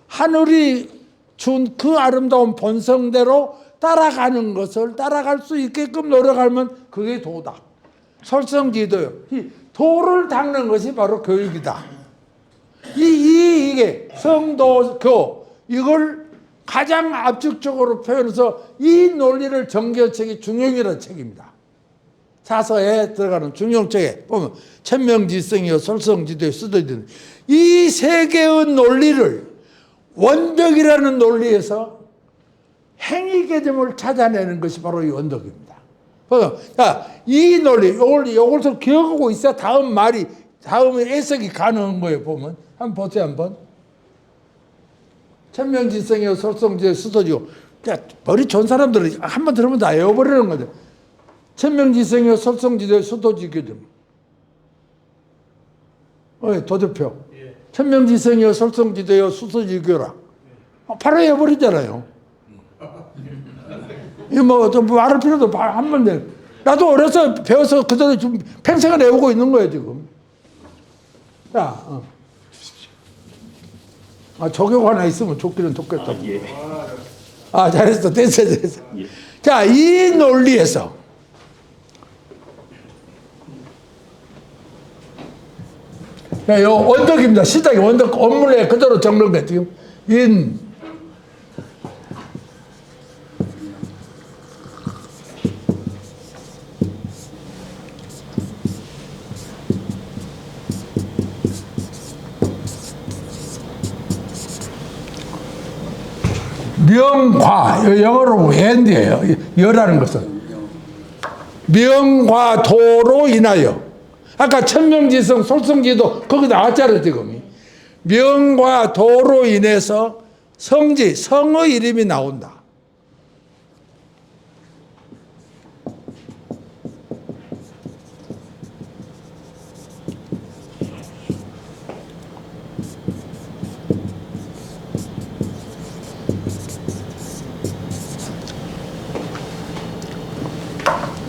하늘이 준 그 아름다운 본성대로 따라가는 것을 따라갈 수 있게끔 노력하면 그게 도다. 설성지도요. 이 도를 닦는 것이 바로 교육이다. 이게 성도교 이걸 가장 압축적으로 표현해서 이 논리를 정교책이 중용이라는 책입니다. 사서에 들어가는 중용책에 보면 천명지성이요 설성지도에 쓰여진 이 세 개의 논리를 원덕이라는 논리에서 행위 개념을 찾아내는 것이 바로 이 원덕입니다. 자, 이 논리 요걸 기억하고 있어야 다음 해석이 가능한 거예요. 보면 한번 보세요. 한번 천명지성이요 설성지도에 쓰여지고 머리 좋은 사람들은 한번 들으면 다 외워버리는 거죠. 천명지성이요 설성지도에 수도지교등 도대표 천명지성이요 설성지도요 수도지교라 바로 외워버리잖아요. 이거 뭐 좀 말할 필요도 한번 내. 나도 어려서 배워서 그대로 좀 평생을 외우고 있는 거예요 지금. 자, 조교 하나 있으면 좋기는 좋겠다. 잘했어, 됐어. 자, 이 논리에서 요 원덕입니다. 시작이 원덕 원문에 그대로 적는 거예요. 지금 명과 영어로 왜인데요. 여라는 것은 명과 도로 인하여 아까 천명지성 솔성지도 거기 나왔잖아요 지금. 명과 도로 인해서 성의 이름이 나온다.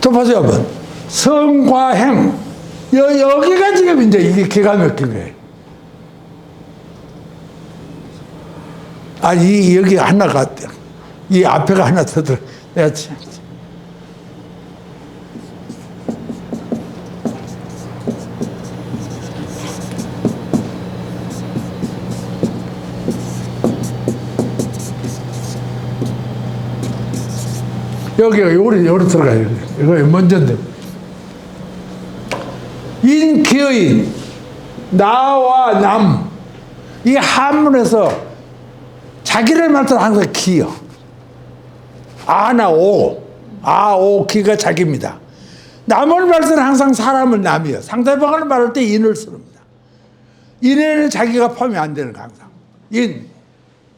또 보세요 한번. 성과 행 여기가 지금 이제 이게 기가 막힌 거예요. 여기 하나가 이 앞에가 하나 더 들어. 내가 여기가 요리 들어가요. 이거 먼저인데. 인기의 나와 남. 이 한문에서 자기를 말할 때 항상 기요. 오 기가 자기입니다. 남을 말할 때는 항상 사람을 남이요. 상대방을 말할 때 인을 씁니다. 인에는 자기가 포함이 안 되는 거 항상.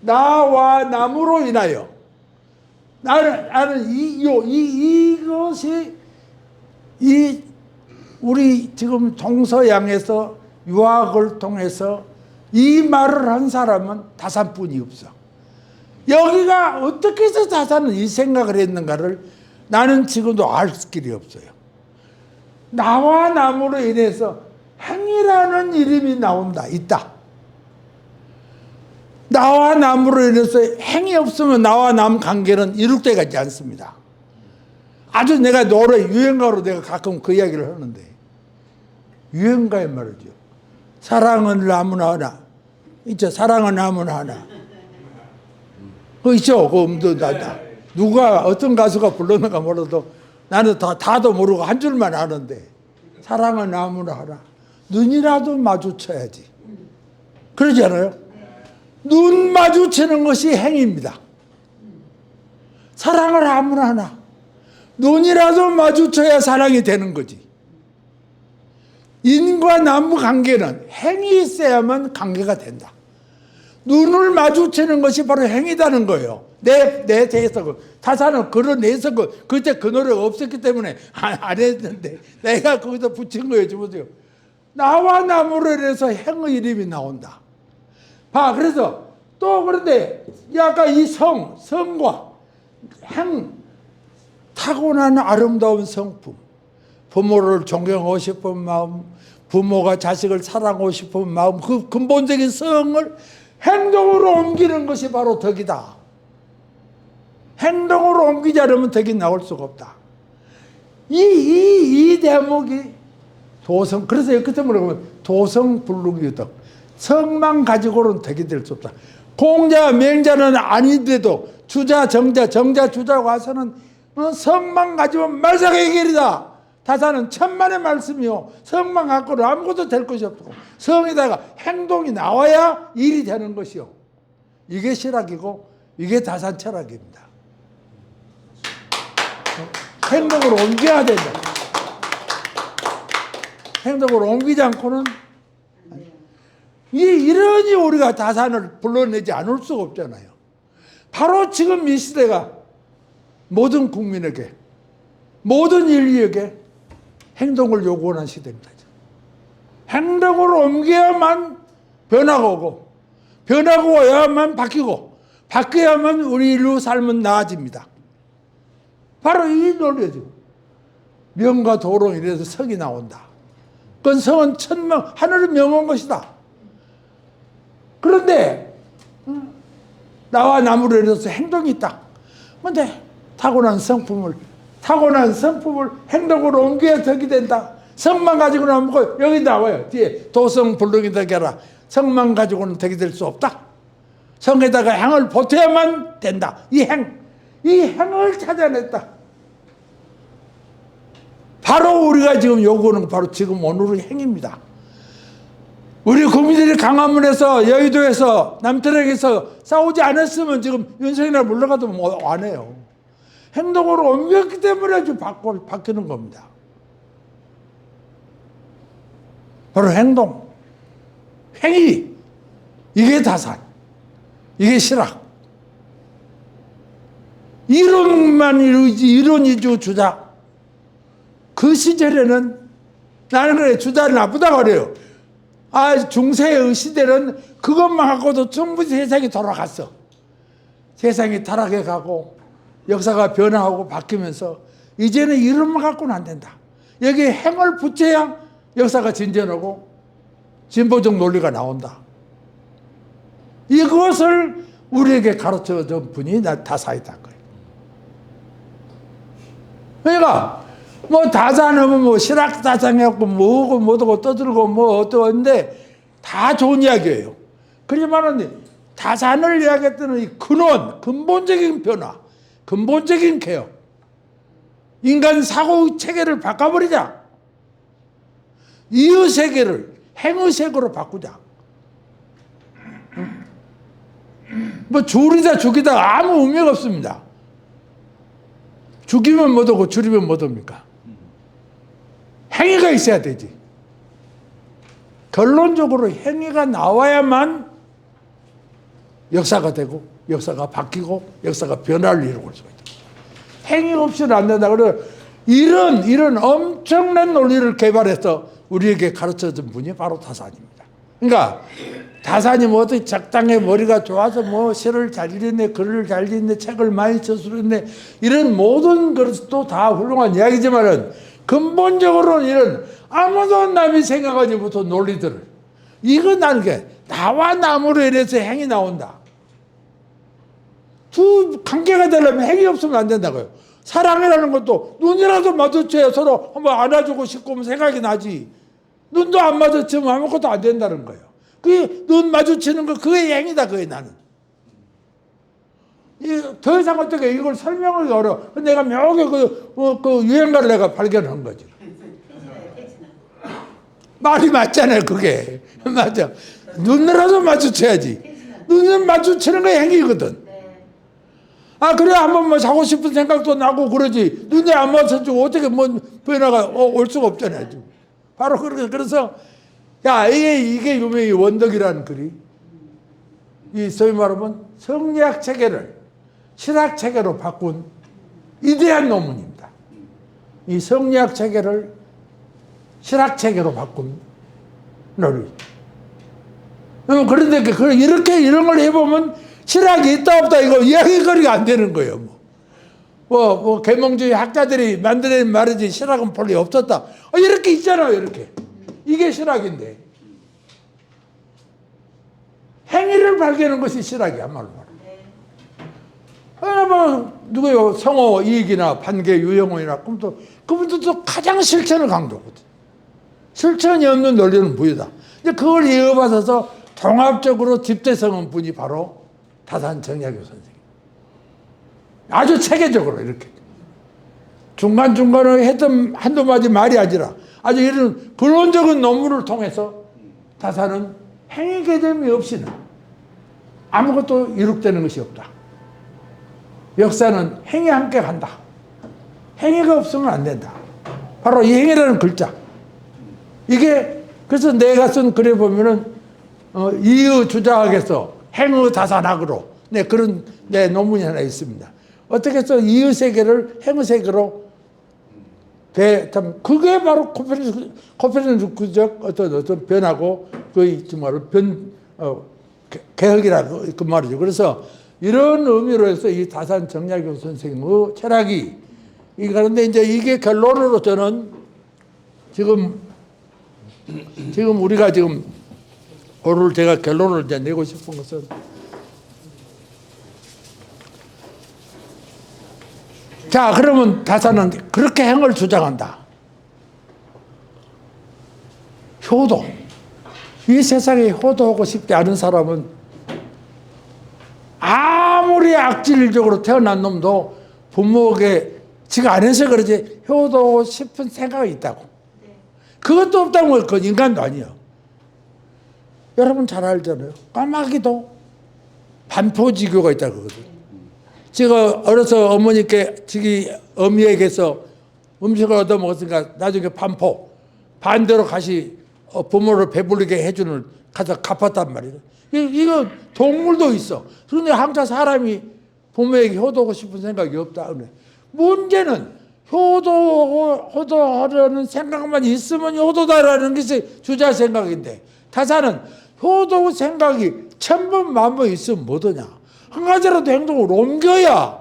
나와 남으로 인하여. 나는 이것이 우리 지금 동서양에서 유학을 통해서 이 말을 한 사람은 다산뿐이 없어. 여기가 어떻게 해서 다산은 이 생각을 했는가를 나는 지금도 알 길이 없어요. 나와 남으로 인해서 행이라는 이름이 있다. 나와 남으로 인해서 행이 없으면 나와 남 관계는 이룰 때가 있지 않습니다. 아주 내가 유행가로 내가 가끔 그 이야기를 하는데 유행가의 말이죠. 사랑은 나무나 하나 있죠. 사랑은 나무나 하나 그거 있죠. 누가 어떤 가수가 불렀는가 몰라도 나는 다도 모르고 한 줄만 아는데 사랑은 나무나 하나 눈이라도 마주쳐야지 그러지 않아요? 눈 마주치는 것이 행입니다. 사랑을 아무나 하나. 눈이라도 마주쳐야 사랑이 되는 거지. 인과 나무 관계는 행이 있어야만 관계가 된다. 눈을 마주치는 것이 바로 행이다는 거예요. 내 대해서 타사는 걸어내서 그때 그 노래가 없었기 때문에 안 했는데 내가 거기다 붙인 거예요. 보세요. 나와 나무로 인해서 행의 이름이 나온다. 봐, 그래서 또 그런데 아까 이 성과 행, 타고난 아름다운 성품, 부모를 존경하고 싶은 마음, 부모가 자식을 사랑하고 싶은 마음, 그 근본적인 성을 행동으로 옮기는 것이 바로 덕이다. 행동으로 옮기지 않으면 덕이 나올 수가 없다. 이 대목이 도성, 그래서 끝에 뭐라고 도성 불능유덕. 성만 가지고는 덕이 될 수 없다. 공자, 맹자는 아닌데도 주자, 정자, 주자고 와서는 성만 가지면 말상 해결이다. 다사는 천만의 말씀이요. 성만 갖고는 아무것도 될 것이 없고 성에다가 행동이 나와야 일이 되는 것이요. 이게 실학이고 이게 다산 철학입니다. 행동으로 옮겨야 된다. 행동으로 옮기지 않고는 이러니 우리가 다산을 불러내지 않을 수가 없잖아요. 바로 지금 이 시대가 모든 국민에게 모든 인류에게 행동을 요구하는 시대입니다. 행동으로 옮겨야만 변화가 오고 변화가 와야만 바뀌고 바뀌어야만 우리 인류 삶은 나아집니다. 바로 이 논리죠. 명과 도로 이래서 성이 나온다. 그건 성은 천명, 하늘을 명한 것이다. 그런데 나와 나무로 인해서 행동이 있다. 그런데 타고난 성품을 행동으로 옮겨야 덕이 된다. 성만 가지고는 안 먹어요. 여기 나와요. 뒤에 도성 불능이 덕이라. 성만 가지고는 덕이 될 수 없다. 성에다가 행을 보태야만 된다. 이 행을 찾아냈다. 바로 우리가 지금 요구하는 바로 지금 오늘의 행입니다. 우리 국민들이 강화문에서 여의도에서 남태령에서 싸우지 않았으면 지금 윤석열이나 물러가도 안 해요. 행동으로 옮겼기 때문에 지금 바뀌는 겁니다. 바로 행동, 행위, 이게 다산, 이게 실학. 이론만 이론이죠, 주자. 그 시절에는 나는 그래, 주자는 나쁘다고 그래요. 중세의 시대는 그것만 갖고도 충분히 세상이 돌아갔어. 세상이 타락해 가고 역사가 변화하고 바뀌면서 이제는 이름만 갖고는 안 된다. 여기에 행을 붙여야 역사가 진전하고 진보적 논리가 나온다. 이것을 우리에게 가르쳐준 분이 다사이다. 그러니까 다산하면 실학다산해갖고 뭐고 뭐고 떠들고 어떠한데 다 좋은 이야기예요. 그렇지만은 다산을 이야기했던 이 근본적인 변화, 근본적인 개혁, 인간 사고 체계를 바꿔버리자. 이의 세계를 행의 세계로 바꾸자. 줄이다 죽이다 아무 의미가 없습니다. 죽이면 뭐하고 줄이면 뭐합니까? 행위가 있어야 되지. 결론적으로 행위가 나와야만 역사가 되고 역사가 바뀌고 역사가 변화를 이루고 있습니다. 행위 없이는 안 된다. 그래서 이런 엄청난 논리를 개발해서 우리에게 가르쳐준 분이 바로 다산입니다. 그러니까 다산이 어떻게 적당히 머리가 좋아서 시를 잘 읽네, 글을 잘 읽네, 책을 많이 써쓰네, 이런 모든 것도 다 훌륭한 이야기지만은 근본적으로는 이런 아무도 남이 생각하지 못한 논리들을 이건 알게 나와 나무로 인해서 행이 나온다. 두 관계가 되려면 행이 없으면 안 된다고요. 사랑이라는 것도 눈이라도 마주쳐야 서로 한번 안아주고 싶고 생각이 나지. 눈도 안 마주치면 아무것도 안 된다는 거예요. 그게 눈 마주치는 거 그게 행이다. 그게 나는. 더 이상 어떻게 이걸 설명하기 어려워. 내가 묘하게 그 유행가를 내가 발견한 거지. 말이 맞잖아요. 그게. 맞아. 눈이라도 마주쳐야지. 눈을 마주치는 게 행위거든. 그래 한번 뭐 사고 싶은 생각도 나고 그러지. 눈에 안 맞춰주고 어떻게 뭐 변화가 올 수가 없잖아요. 지금. 바로 그렇게 그래서 야 이게 유명히 원덕이라는 글이 이 소위 말하면 성리학 체계를 실학 체계로 바꾼 위대한 논문입니다. 이 성리학 체계를 실학 체계로 바꾼 논문. 그런데 이렇게 이런 걸 해보면 실학이 있다 없다 이거 이야기거리가 안 되는 거예요. 뭐 계몽주의 학자들이 만들어낸 말이지 실학은 본래 없었다. 이렇게 있잖아요. 이렇게 이게 실학인데 행위를 발견하는 것이 실학이야 말로. 뭐 누구요? 성호 이익이나 판계 유영호이나 그분들도 가장 실천을 강조하거든. 실천이 없는 논리는 무효다. 이제 그걸 이어받아서 종합적으로 집대성은 분이 바로 다산 정약용 선생님. 아주 체계적으로 이렇게 중간중간에 했던 한두 마디 말이 아니라 아주 이런 근원적인 논문을 통해서 다산은 행위 개념이 없이는 아무것도 이룩되는 것이 없다. 역사는 행위 함께 간다. 행위가 없으면 안 된다. 바로 이 행위라는 글자. 이게 그래서 내가 쓴 글에 보면은 이의 주장학에서 행의 다산학으로 그런 논문이 하나 있습니다. 어떻게 해서 이의 세계를 행의 세계로 그게 바로 코페르니쿠스적 어떤 변하고 그 정말 개혁이라고 그 말이죠. 그래서 이런 의미로 해서 이 다산 정약용 선생님의 철학이 그런데 이제 이게 결론으로 저는 지금 우리가 지금 오늘 제가 결론을 이제 내고 싶은 것은 자 그러면 다산은 그렇게 행을 주장한다. 효도. 이 세상에 효도하고 싶지 않은 사람은 아무리 악질적으로 태어난 놈도 부모에게 지가 안 해서 그러지 효도하고 싶은 생각이 있다고. 그것도 없다면 그건 인간도 아니야. 여러분 잘 알잖아요. 까마귀도 반포지교가 있다고 그러거든. 제가 어려서 어머니께 어미에게서 음식을 얻어먹었으니까 나중에 반대로 다시 부모를 배불리게 해주는 가서 갚았단 말이에요. 이거 동물도 있어. 그런데 항상 사람이 부모에게 효도하고 싶은 생각이 없다. 문제는 효도하려는 생각만 있으면 효도다라는 것이 주자 생각인데 다산은 효도 생각이 천번 만번 있으면 뭐더냐. 한 가지라도 행동을 옮겨야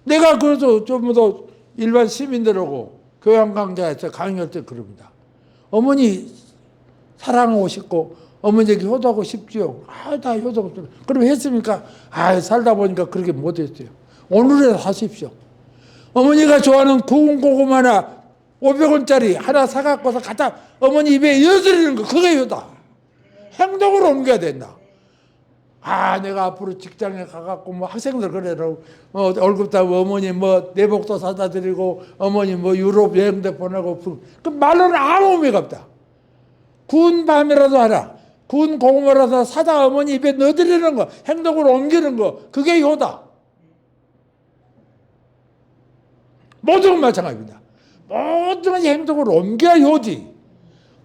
내가 그래서 좀 더 일반 시민들하고 교양 강좌에서 강의할 때 그럽니다. 어머니 사랑하고 싶고 어머니에게 효도하고 싶지요. 나 효도하고 싶어. 그럼 했습니까? 살다 보니까 그렇게 못했어요. 오늘이라도 하십시오. 어머니가 좋아하는 구운 고구마나 500원짜리 하나 사갖고서 갖다 어머니 입에 이어드리는 거 그게 효다. 행동으로 옮겨야 된다. 내가 앞으로 직장에 가갖고 뭐 학생들 그래라고 월급 따고 어머니 뭐 내복도 사다 드리고 어머니 뭐 유럽 여행도 보내고 그 말로는 아무 의미가 없다. 구운 밤이라도 하라. 구운 고구마라도 사다 어머니 입에 넣어드리는 거 행동으로 옮기는 거 그게 효다. 모든 건 마찬가지입니다. 모든 것이 행동으로 옮겨야 효지.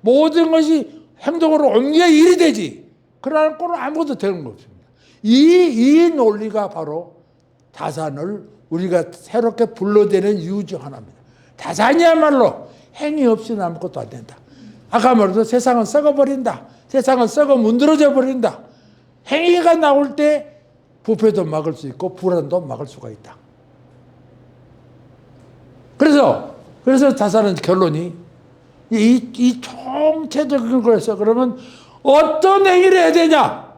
모든 것이 행동으로 옮겨야 일이 되지. 그러는 꼴은 아무것도 되는 거 없습니다. 이 논리가 바로 다산을 우리가 새롭게 불러대는 이유 중 하나입니다. 다산이야말로 행위 없이는 아무것도 안 된다. 아까 말해도 세상은 썩어버린다. 세상은 썩어 문드러져 버린다. 행위가 나올 때 부패도 막을 수 있고 불안도 막을 수가 있다. 그래서 다산은 결론이 이 총체적인 거에서 그러면 어떤 행위를 해야 되냐?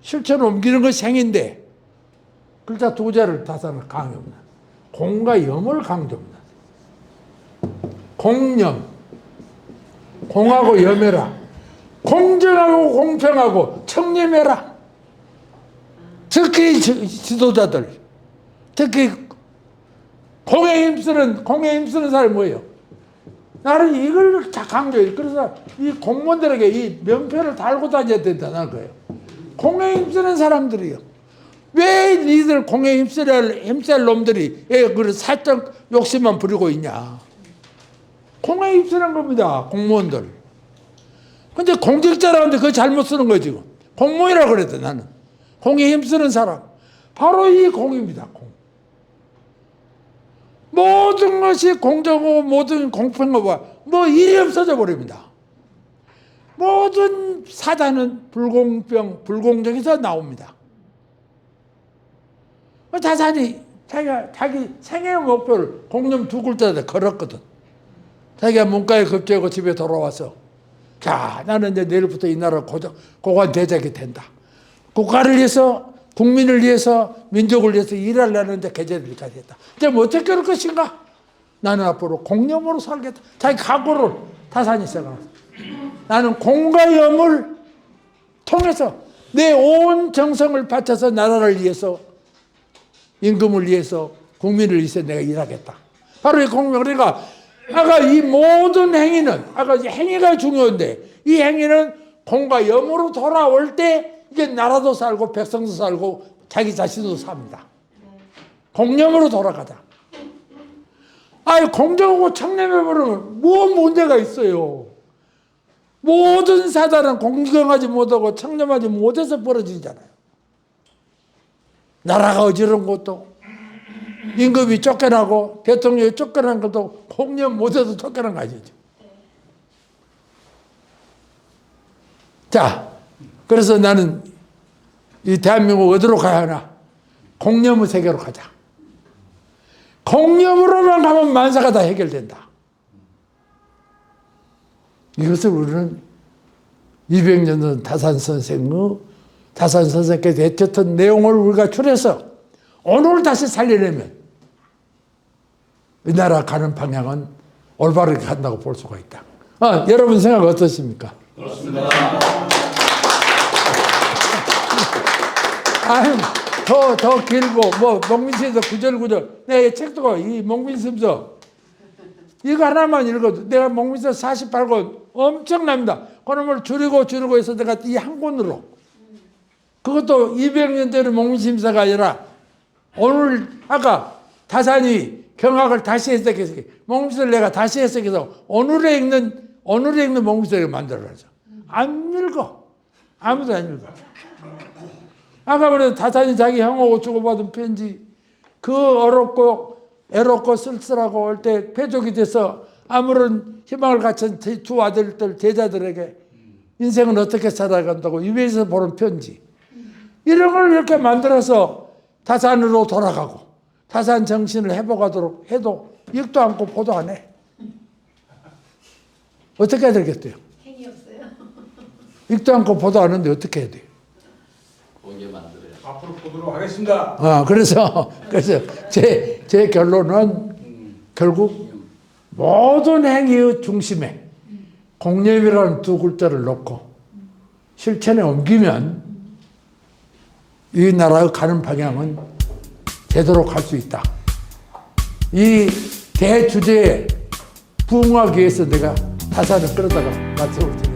실천을 옮기는 것이 행위인데 글자 두 자를 다산을 강조합니다. 공과 염을 강조합니다. 공염, 공하고 염해라. 공정하고 공평하고 청렴해라. 특히 지도자들, 특히 공에 힘쓰는 사람이 뭐예요? 나는 이걸 다 강조해요. 그래서 이 공무원들에게 이 명패를 달고 다녀야 된다는 거예요. 공에 힘쓰는 사람들이요. 왜 니들 공에 힘쓸 놈들이 그 살짝 욕심만 부리고 있냐. 공에 힘쓰는 겁니다. 공무원들. 근데 공직자라는데 그거 잘못 쓰는 거예요 지금. 공무원이라고 그랬대 나는. 공에 힘쓰는 사람. 바로 이 공입니다. 공. 모든 것이 공정하고 모든 공평하고 뭐 일이 없어져 버립니다. 모든 사단은 불공정에서 나옵니다. 다산이 자기 생애 목표를 공념 두 글자에 걸었거든. 자기가 문과에 급제하고 집에 돌아와서 자 나는 이제 내일부터 이 나라 고관 대작이 된다. 국가를 위해서 국민을 위해서 민족을 위해서 일하려는 이제 계제를 가졌다. 이제 뭐 어떻게 할 것인가? 나는 앞으로 공념으로 살겠다. 자기 각오를 다산이 써가면서 나는 공과 염을 통해서 내 온 정성을 바쳐서 나라를 위해서 임금을 위해서 국민을 위해서 내가 일하겠다. 바로 이 공명. 그러니까 아까 이 모든 행위는 아까 행위가 중요한데 이 행위는 공과 염으로 돌아올 때 이게 나라도 살고 백성도 살고 자기 자신도 삽니다. 공념으로 돌아가자. 아니 공정하고 청렴해버리면 뭐 문제가 있어요. 모든 사단은 공정하지 못하고 청렴하지 못해서 벌어지잖아요. 나라가 어지러운 것도 임금이 쫓겨나고 대통령이 쫓겨난 것도 공념 못해서 쫓겨난 거 아니죠. 자, 그래서 나는 이 대한민국 어디로 가야 하나? 공념의 세계로 가자. 공념으로만 가면 만사가 다 해결된다. 이것을 우리는 200년 전 다산 선생께서 해쳤던 내용을 우리가 추려서 오늘 다시 살려내면 이 나라 가는 방향은 올바르게 간다고 볼 수가 있다. 여러분 생각 어떠십니까? 그렇습니다. 더 길고 뭐 목민심서 구절구절 내 책도 이 목민심서 이거 하나만 읽어도 내가 목민서 48권 엄청납니다. 그놈을 줄이고 해서 내가 이 한 권으로 그것도 200년 전의 목민심서가 아니라 오늘 아까 다산이 경학을 다시 해석해서 목민서를 내가 다시 해석해서 오늘에 읽는 목민서를 만들어놨어. 안 읽어. 아무도 안 읽어. 아까 그래도 다산이 자기 형하고 주고받은 편지 그 어렵고 애롭고 쓸쓸하고 올 때 패족이 돼서 아무런 희망을 갖춘 두 아들들 제자들에게 인생은 어떻게 살아간다고 유배에서 보는 편지 이런 걸 이렇게 만들어서 다산으로 돌아가고 다산 정신을 회복하도록 해도 읽도 않고 보도 안 해. 어떻게 해야 되겠어요? 행이 없어요. 읽도 않고 보도 안 하는데 어떻게 해야 돼요? 앞으로 보도록 하겠습니다. 그래서 제 결론은 결국 모든 행위의 중심에 공념이라는 두 글자를 놓고 실천에 옮기면 이 나라의 가는 방향은 제대로 갈 수 있다. 이 대주제에 부응하기 위해서 내가 다산을 끌어다가 말씀을 드립니다.